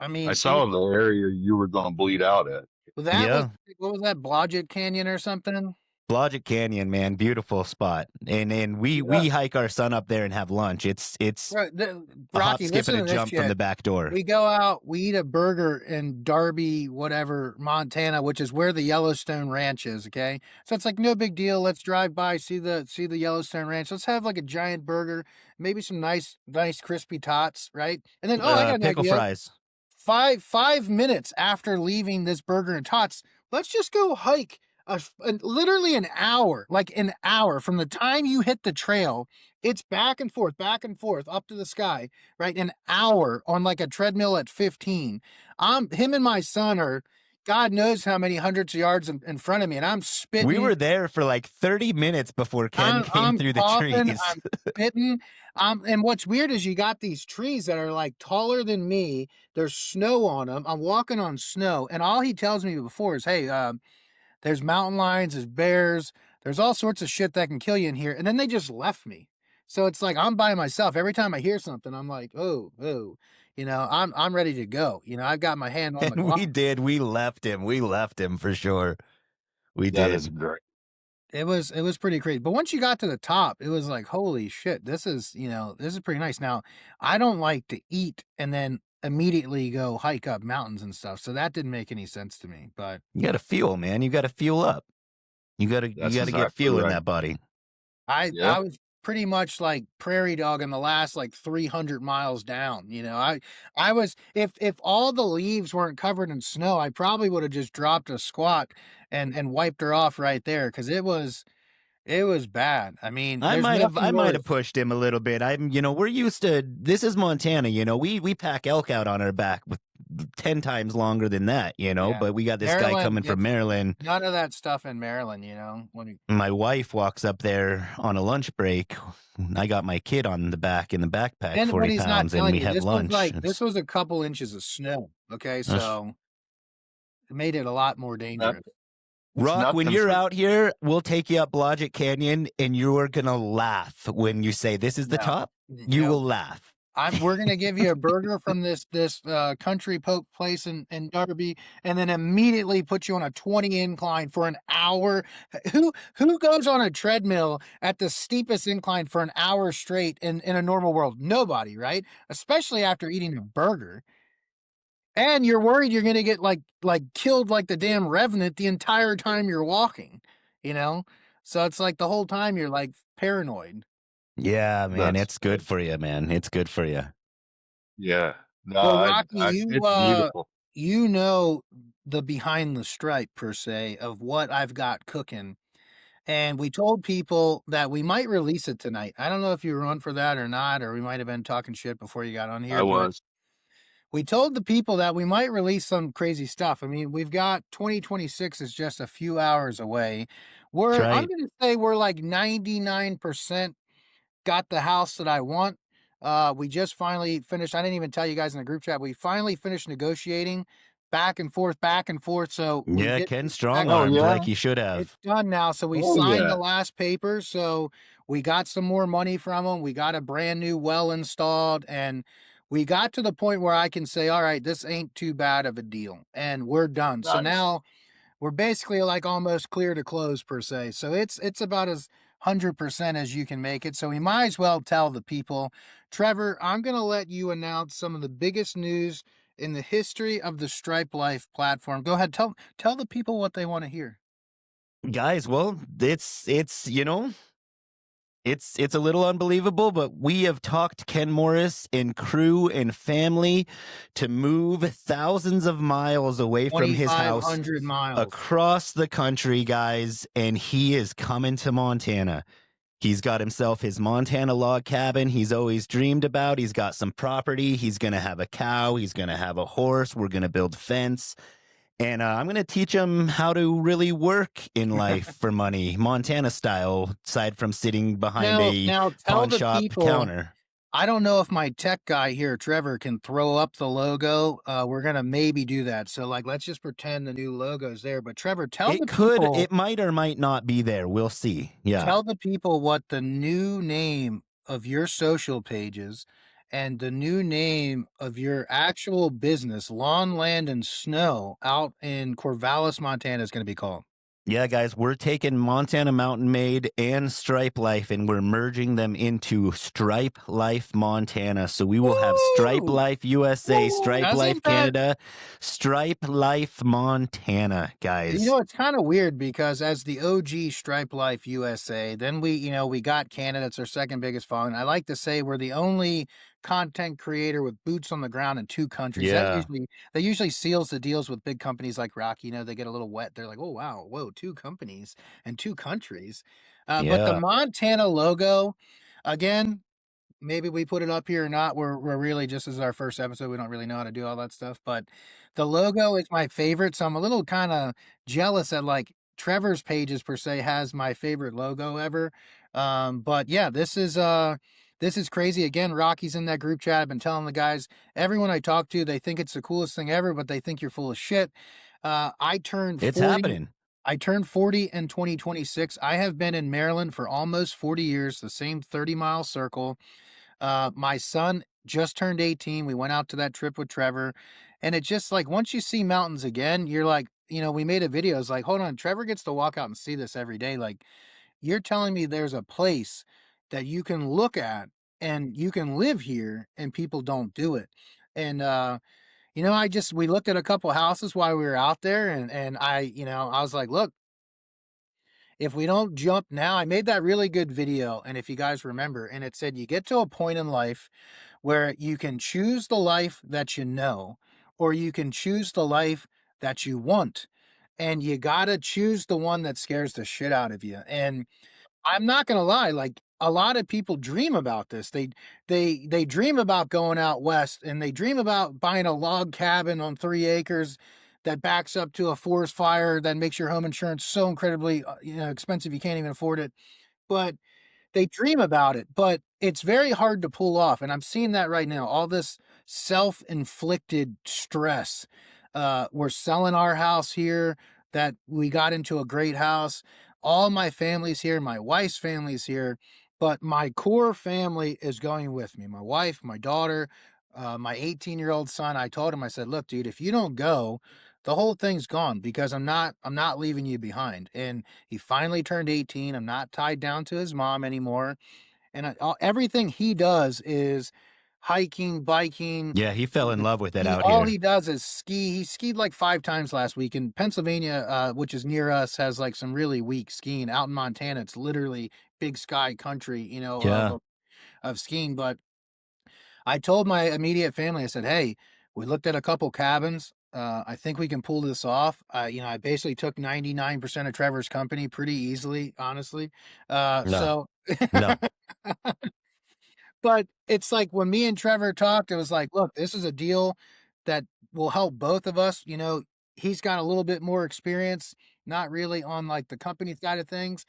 I I mean, saw the area you were going to bleed out at. that was Yeah. what was that Blodgett Canyon or something? Blodgett Canyon, man, beautiful spot. And Yeah. we hike our son up there and have lunch. It's Right, a hop, Rocky, skip, listen and a to this jump from shit. the back door. We go out, we eat a burger in Darby, whatever, Montana, which is where the Yellowstone Ranch is. Okay, so it's like no big deal. Let's drive by, see the Yellowstone Ranch. Let's have like a giant burger, maybe some nice crispy tots, right? And then, oh, I got an Pickle idea. fries. 5 minutes after leaving this burger and tots, let's just go hike literally an hour, like an hour from the time you hit the trail. It's back and forth up to the sky, right? An hour on like a treadmill at 15. Him and my son are God knows how many hundreds of yards in front of me, and I'm We spitting. were there for like 30 minutes before Ken came I'm through the coughing, trees. I'm spitting. And what's weird is you got these trees that are like taller than me. There's snow on them. I'm walking on snow, and all he tells me before is, "Hey, there's mountain lions, there's bears, there's all sorts of shit that can kill you in here." And then they just left me. So it's like I'm by myself. Every time I hear something, I'm like, oh, I'm ready to go. I've got my hand on the And Glock. we left him. We left him for sure. We That is did. great. It was pretty crazy. But once you got to the top, it was like, holy shit, this is pretty nice. Now, I don't like to eat and then immediately go hike up mountains and stuff. So that didn't make any sense to me. But You got to fuel, man. You got to fuel up. You got That's to get exactly fuel in right. that body. Yeah. I was pretty much like prairie dog in the last like 300 miles down. I was if all the leaves weren't covered in snow, I probably would have just dropped a squat and wiped her off right there because it was bad. I mean, there's I nothing might have worse. pushed him a little bit. We're used to, this is Montana, we pack elk out on our back with 10 times longer than that, Yeah. but we got this guy Maryland coming from gets Maryland. none of that stuff in Maryland, when My wife walks up there on a lunch break. I got my kid on the back in the backpack, and what 40 he's not pounds, and telling we you, had this was lunch. this was a couple inches of snow. Okay, That's- so it made it a lot more dangerous. It's Rock, when nothing you're for out here, we'll take you up Blodgett Canyon, and you're gonna laugh when you say this is the No. top. You No. will laugh. We're gonna give you a burger from this country poke place in Derby, and then immediately put you on a 20 incline for an hour. Who goes on a treadmill at the steepest incline for an hour straight in a normal world? Nobody, right? Especially after eating a burger. And you're worried you're gonna get like killed like the damn revenant the entire time you're walking, you know? So it's like the whole time you're like paranoid. Yeah, man, that's it's good for you, man. It's good for you. yeah. No, Well, Rocky, it's beautiful. you know the behind the stripe per se of what I've got cooking. And we told people that we might release it tonight. I don't know if you were on for that or not, or we might have been talking shit before you got on I here, but was. we told the people that we might release some crazy stuff. I mean, we've got 2026 is just a few hours away. That's I'm right. going to say we're like 99% got the house that I want. We just finally finished. I didn't even tell you guys in the group chat. We finally finished negotiating back and forth, back and forth. So we Yeah, did. Ken Oh strong-armed yeah. like he should It's have. done now. So we Oh signed yeah. the last paper. So we got some more money from them. We got a brand new well installed, and we got to the point where I can say, all right, this ain't too bad of a deal, and we're done. So Nice. now we're basically like almost clear to close per se. So it's about as 100% as you can make it. So we might as well tell the people. Trevor, I'm going to let you announce some of the biggest news in the history of the Stripe Life platform. Go ahead, tell the people what they want to hear. Guys, well, it's it's a little unbelievable, but we have talked Ken Morris and crew and family to move thousands of miles away from his house 2,500 miles. across the country, guys, and he is coming to Montana. He's got himself his Montana log cabin he's always dreamed about. He's got some property. He's going to have a cow. He's going to have a horse. We're going to build fence. And I'm going to teach him how to really work in life for money, Montana style, aside from sitting behind Now a tell pawn the shop people. counter. I don't know if my tech guy here, Trevor, can throw up the logo. We're gonna maybe do that. So, like, let's just pretend the new logo's there. But Trevor, tell the people. It might or might not be there. We'll see. Yeah. Tell the people what the new name of your social pages and the new name of your actual business, Lawn, Land, and Snow, out in Corvallis, Montana, is going to be called. Yeah, guys, we're taking Montana Mountain Made and Stripe Life, and we're merging them into Stripe Life Montana. So we will have Stripe Woo! Life USA, Stripe Doesn't Life that- Canada, Stripe Life Montana, guys. You know, it's kind of weird because as the OG Stripe Life USA, then we got Canada. It's our second biggest following. I like to say we're the only content creator with boots on the ground in two countries. Yeah. That usually seals the deals with big companies like Rocky. They get a little wet. They're like, oh wow, whoa, two companies and two countries. But the Yeah. Montana logo, again, maybe we put it up here or not. We're really, just as our first episode, we don't really know how to do all that stuff. But the logo is my favorite, so I'm a little kind of jealous that like Trevor's pages per se has my favorite logo ever. But yeah, this is crazy. Again, Rocky's in that group chat. I've been telling the guys, everyone I talk to, they think it's the coolest thing ever, but they think you're full of shit. I turned 40. It's happening. I turned 40 in 2026. I have been in Maryland for almost 40 years, the same 30-mile circle. My son just turned 18. We went out to that trip with Trevor. And it just like, once you see mountains again, you're like, we made a video. It's like, hold on, Trevor gets to walk out and see this every day. Like, you're telling me there's a place that you can look at and you can live here and people don't do it. And, we looked at a couple houses while we were out there and I was like, look, if we don't jump now, I made that really good video. And if you guys remember, and it said, you get to a point in life where you can choose the life that you know, or you can choose the life that you want. And you got to choose the one that scares the shit out of you. And I'm not going to lie, like a lot of people dream about this. They dream about going out west and they dream about buying a log cabin on 3 acres that backs up to a forest fire that makes your home insurance so incredibly expensive you can't even afford it. But they dream about it, but it's very hard to pull off. And I'm seeing that right now. All this self-inflicted stress. We're selling our house here that we got into a great house. All my family's here. My wife's family's here. But my core family is going with me. My wife, my daughter, my 18-year-old son. I told him, I said, look, dude, if you don't go, the whole thing's gone because I'm not leaving you behind. And he finally turned 18. I'm not tied down to his mom anymore. And everything he does is hiking, biking. Yeah, he fell in love with it out All here. he does is ski. He skied like 5 times last week. In Pennsylvania, which is near us, has like some really weak skiing. Out in Montana, it's literally big sky country, Yeah. of skiing. But I told my immediate family, I said, hey, we looked at a couple cabins. I think we can pull this off. I basically took 99% of Trevor's company pretty easily, honestly. No. But it's like when me and Trevor talked, it was like, look, this is a deal that will help both of us. He's got a little bit more experience, not really on like the company side of things.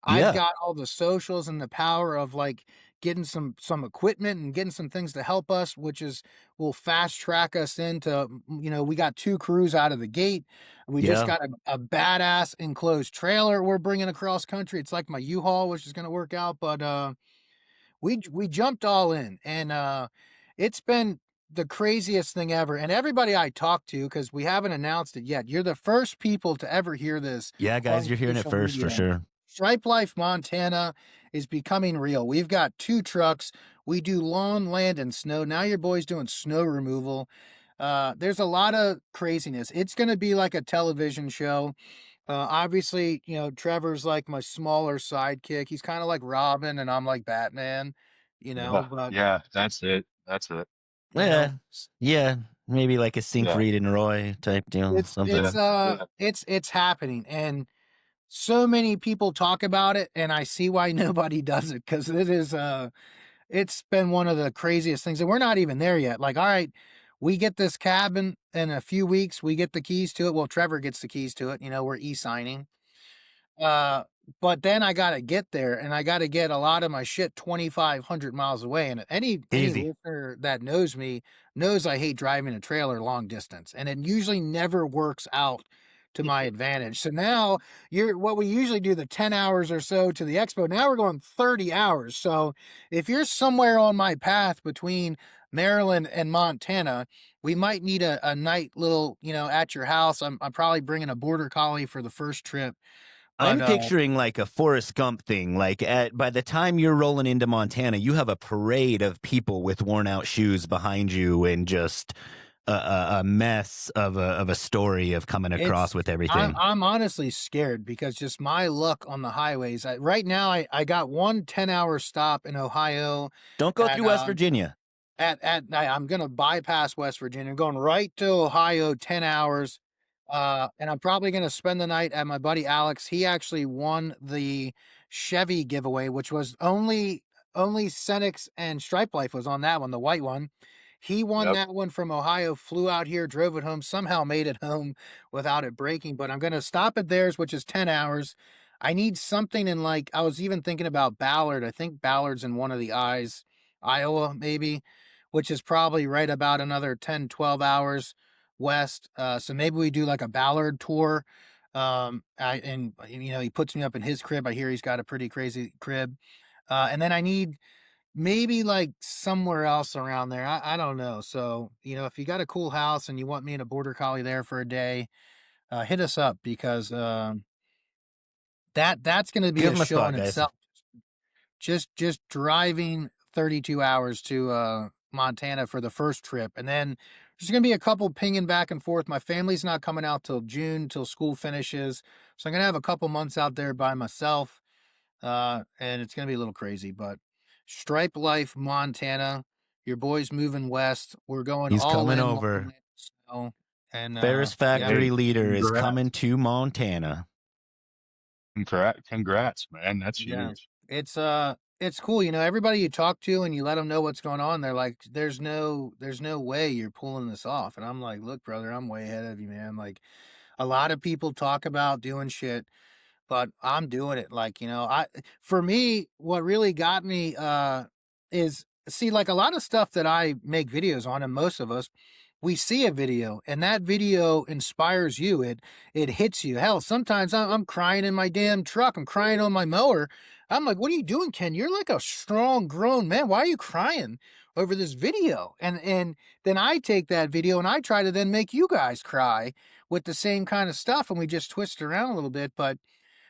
Yeah. I've got all the socials and the power of like getting some equipment and getting some things to help us, which will fast track us into, we got 2 crews out of the gate. We just got a badass enclosed trailer we're bringing across country. It's like my U-Haul, which is going to work out. But we jumped all in and it's been the craziest thing ever. And everybody I talked to, because we haven't announced it yet, you're the first people to ever hear this. Yeah, guys, on you're hearing it social first for media. sure. Stripe Life Montana is becoming real. We've got 2 trucks. We do lawn, land, and snow. Now your boy's doing snow removal. There's a lot of craziness. It's gonna be like a television show. Obviously, you know, Trevor's like my smaller sidekick. He's kind of like Robin, and I'm like Batman, you know, Yeah, but yeah, that's it. That's it. you Yeah, know, yeah, maybe like a Yeah, Siegfried and Roy type deal, it's something. it's yeah, uh yeah. it's it's happening, and so many people talk about it, and I see why nobody does it because it's been one of the craziest things, and we're not even there yet. Like, all right, we get this cabin in a few weeks, we get the keys to it. Well, Trevor gets the keys to it. You know, we're e-signing. Uh, but then I gotta get there, and I gotta get a lot of my shit 2,500 miles away, and any Easy. listener that knows me knows I hate driving a trailer long distance, and it usually never works out to my advantage. So now you're what we usually do the 10 hours or so to the expo, now we're going 30 hours. So if you're somewhere on my path between Maryland and Montana, we might need a night little, you know, at your house. I'm probably bringing a border collie for the first trip, but, I'm picturing like a Forrest Gump thing. Like by the time you're rolling into Montana, you have a parade of people with worn out shoes behind you and just a mess of a story of coming across it's with I'm everything. I'm honestly scared because just my luck on the highways. Right now, I got one 10-hour stop in Ohio Don't go at, through West Virginia. I'm gonna bypass West Virginia, going right to Ohio, 10 hours. And I'm probably gonna spend the night at my buddy Alex. He actually won the Chevy giveaway, which was only Cenex and Stripe Life was on that one, the white one. He won Yep. that one from Ohio, flew out here, drove it home, somehow made it home without it breaking. But I'm gonna stop at theirs, which is 10 hours. I need something in like I was even thinking about Ballard. I think Ballard's in one of the eyes, Iowa, maybe, which is probably right about another 10, 12 hours west. So maybe we do like a Ballard tour. You know, he puts me up in his crib. I hear he's got a pretty crazy crib. And then I need maybe like somewhere else around there. I don't know. So, you know, if you got a cool house and you want me and a border collie there for a day, hit us up because that's going to be Give a them a show spot, in guys. itself. Just driving 32 hours to Montana for the first trip, and then there's gonna be a couple pinging back and forth. My family's not coming out till June, till school finishes, so I'm gonna have a couple months out there by myself, and it's gonna be a little crazy. But Stripe Life Montana, your boy's moving west. We're going He's all coming in on over. land snow, and Ferris yeah, Factory Hey, leader is coming congrats. to Montana. Congrats, man. That's yeah, huge. it's cool. You know, everybody you talk to and you let them know what's going on, they're like, there's no way you're pulling this off. And I'm like, look, brother, I'm way ahead of you, man. Like a lot of people talk about doing shit, but I'm doing it. Like, you know, for me, what really got me is see, like a lot of stuff that I make videos on, and most of us, we see a video and that video inspires you. It hits you. Hell, sometimes I'm crying in my damn truck. I'm crying on my mower. I'm like, what are you doing, Ken? You're like a strong grown man. Why are you crying over this video? And then I take that video and I try to then make you guys cry with the same kind of stuff, and we just twist it around a little bit. But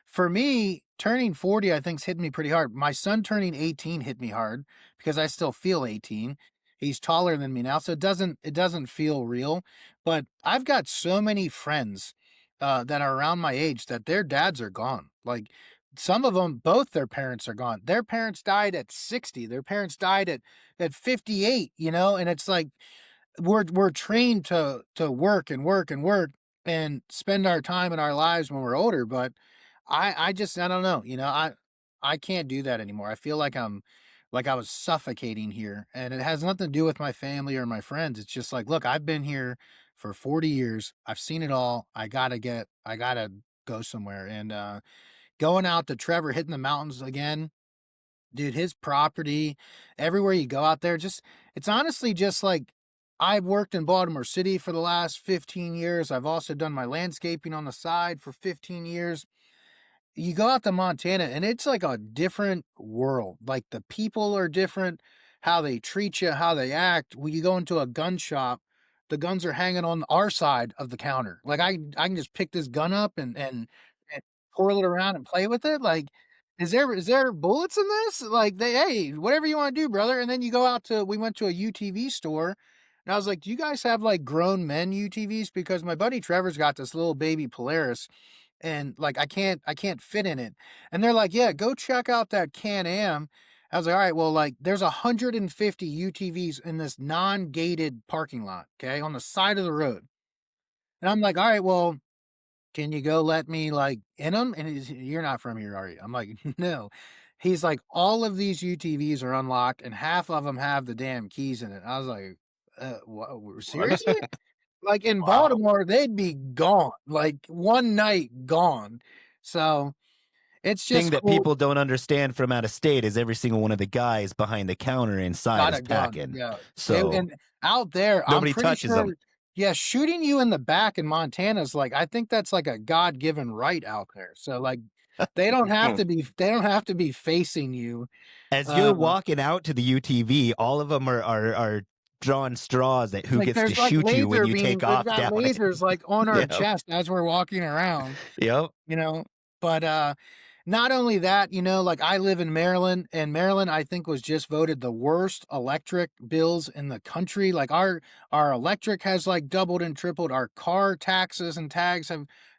for me, turning 40, I think's hit me pretty hard. My son turning 18 hit me hard because I still feel 18. He's taller than me now, so it doesn't feel real. But I've got so many friends that are around my age that their dads are gone. Like some of them, both their parents are gone. Their parents died at 60. Their parents died at 58, you know, and it's like we're trained to work and work and work and spend our time in our lives when we're older, but I don't know, you know, I can't do that anymore. I feel like I was suffocating here, and it has nothing to do with my family or my friends. It's just like, look, I've been here for 40 years. I've seen it all. I gotta go somewhere. And going out to Trevor, hitting the mountains again, dude, his property, everywhere you go out there, just it's honestly just like I've worked in Baltimore City for the last 15 years. I've also done my landscaping on the side for 15 years. You go out to Montana and it's like a different world. Like the people are different, how they treat you, how they act. When you go into a gun shop, the guns are hanging on our side of the counter. Like I can just pick this gun up and twirl it around and play with it? Like, is there bullets in this? Like, hey, whatever you want to do, brother. And then you go out to, we went to a UTV store, and I was like, do you guys have like grown men UTVs? Because my buddy Trevor's got this little baby Polaris, and like I can't fit in it. And they're like, yeah, go check out that Can-Am. I was like, all right, well, like there's 150 UTVs in this non-gated parking lot, okay, on the side of the road. And I'm like, all right, well, can you go let me like in them? And you're not from here, are you? I'm like, no. He's like, all of these UTVs are unlocked and half of them have the damn keys in it. I was like, What? seriously? Like in Wow. Baltimore, they'd be gone, like one night gone. So it's Thing just that cool. people don't understand from out of state is every single one of the guys behind the counter inside Got is a gun. packing. Yeah. So And out there, I'm nobody pretty touches them. sure, yeah, shooting you in the back in Montana is like, I think that's like a God given right out there. So like they don't have to be facing you. As you're Uh walking out to the UTV, all of them are drawing straws at who like gets to there's like shoot you when laser you take beams. They've off got down it. lasers like on our Yep. chest as we're walking around. Yep. You know, but not only that, you know, like I live in Maryland, and Maryland I think was just voted the worst electric bills in the country. Like our electric has like doubled and tripled. Our car taxes and tags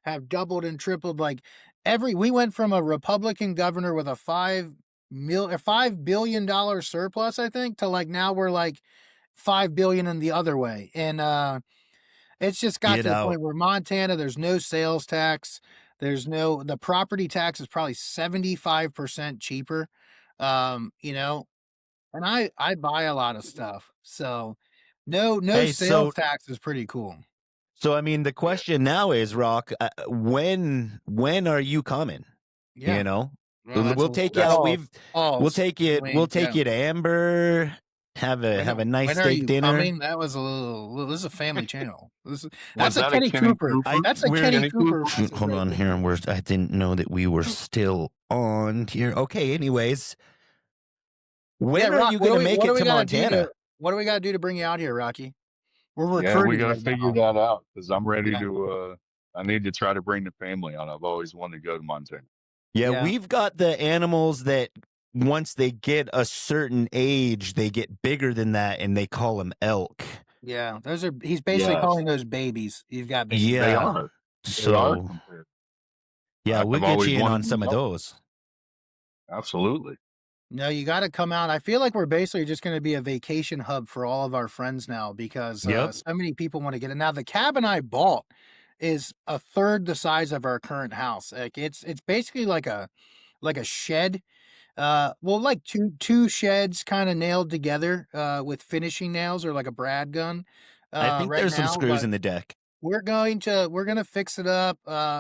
have doubled and tripled. Like we went from a Republican governor with a $5 billion surplus, I think, to like now we're like 5 billion in the other way. And it's just got Get to the out. point where Montana, there's no sales tax. The property tax is probably 75% cheaper. You know, and I buy a lot of stuff. So no Hey, sales so tax is pretty cool. I mean the Yeah. question now is, Rock, when are you coming? Yeah. You know, Well, that's we'll take you out. We'll take you. We'll take yeah. you to Amber. Have a nice When are steak you dinner. coming? That was a little, this is a family channel. Was That's a that a Kenny Kenny Cooper. I Cooper? That's a we're Kenny Kenny Cooper Cooper? message hold right on there. here. I didn't know that we were still on here. Okay. Anyways, Yeah, when are Rock, you gonna make what do it we to gotta do Montana? to bring you out here, Rocky? We're Yeah, we recruiting got to right figure now. that out because I'm ready Yeah. to. I need to try to bring the family on. I've always wanted to go to Montana. Yeah, Yeah. we've got the animals that once they get a certain age, they get bigger than that, and they call them elk. Yeah. He's basically Yes, calling those babies. You've got babies. they Yeah. are. They are So compared. yeah, we'll I've get always you in on wanted some an of elk. those. Absolutely. No, you got to come out. I feel like we're basically just going to be a vacation hub for all of our friends now because Yep. so many people want to get it. Now, the cabin I bought is a third the size of our current house. Like it's basically like a shed. Well, like two sheds kind of nailed together with finishing nails or like a brad gun I think right there's some now, screws but in the deck. we're gonna fix it up.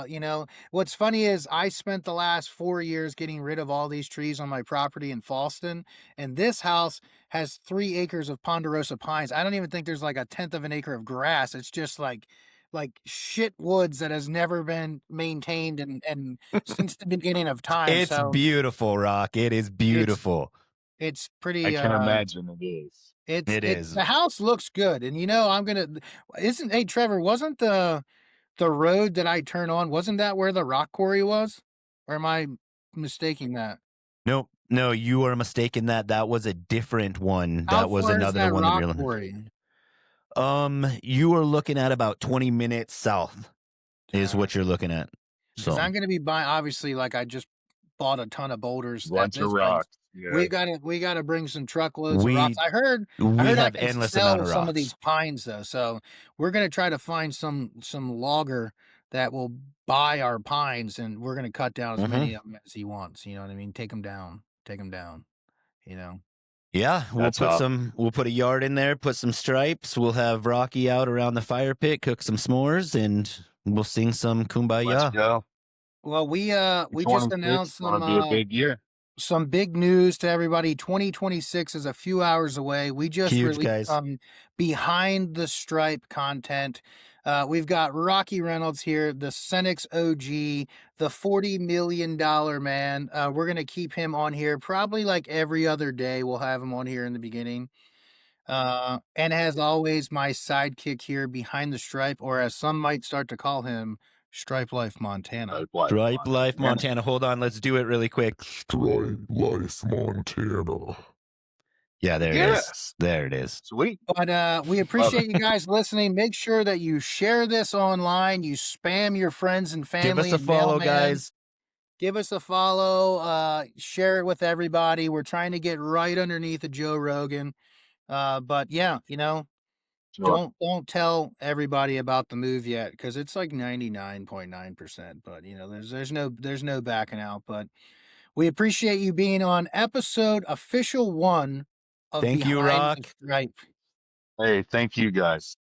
You know, what's funny is I spent the last 4 years getting rid of all these trees on my property in Falston, and this house has 3 acres of ponderosa pines. I don't even think there's like a tenth of an acre of grass. It's just like shit woods that has never been maintained and since the beginning of time. It's So beautiful, Rock. It is it's beautiful. it's I pretty can imagine it is. It it is. the house looks good. And you know, isn't hey Trevor, wasn't the road that I turn on, wasn't that where the rock quarry was? Or am I mistaking that? Nope. No, you are mistaken. That was a different one. How That was far is another that one that rock you're looking. quarry? You are looking at about 20 minutes south is what Gosh, you're looking at. because So, I'm gonna be buying, obviously, like I just bought a ton of boulders at Bunch of this place. rocks. Yeah. We gotta bring some truckloads of rocks. we I heard I have can endless amount sell of some of these rocks. pines though, so we're gonna try to find some logger that will buy our pines, and we're gonna cut down as Hmm. many of them as he wants. You know what I mean? Take them down. You know. Yeah, That's awesome. we'll put a yard in there, put some stripes. We'll have Rocky out around the fire pit, cook some s'mores, and we'll sing some Let's kumbaya. go. Well, we just 26 announced going to be a big year. some big news to everybody. 2026 is a few hours away. We just Huge, released guys. some behind the stripe content. We've got Rocky Reynolds here, the Senex OG, the $40 million man. We're going to keep him on here probably like every other day. We'll have him on here in the beginning. And as always, my sidekick here behind the stripe, or as some might start to call him, Stripe Life Montana. Stripe Life Montana. Hold on, let's do it really quick. Stripe Life Montana. Yeah, there it is. Yes. There it is. Sweet. But we appreciate you guys listening. Make sure that you share this online. You spam your friends and family. Give us a and follow, mailman. guys. Give us a follow. Share it with everybody. We're trying to get right underneath of Joe Rogan. But yeah, you know, Sure. don't tell everybody about the move yet because it's like 99.9%. But you know, there's no backing out. But we appreciate you being on episode official 1 of Thank you, Behind Rock. the Stripe. Hey, thank you guys.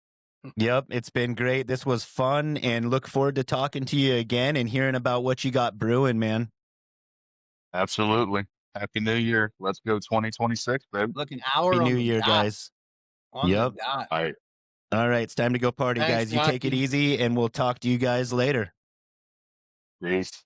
Yep, it's been great. This was fun, and look forward to talking to you again and hearing about what you got brewing, man. Absolutely. Happy New Year. Let's go 2026, babe. Look, an hour Happy on New the Year, dot. guys. On Yep. the dot. All right. All right, it's time to go party, Thanks, guys. You take it Rocky. easy, and we'll talk to you guys later. Peace.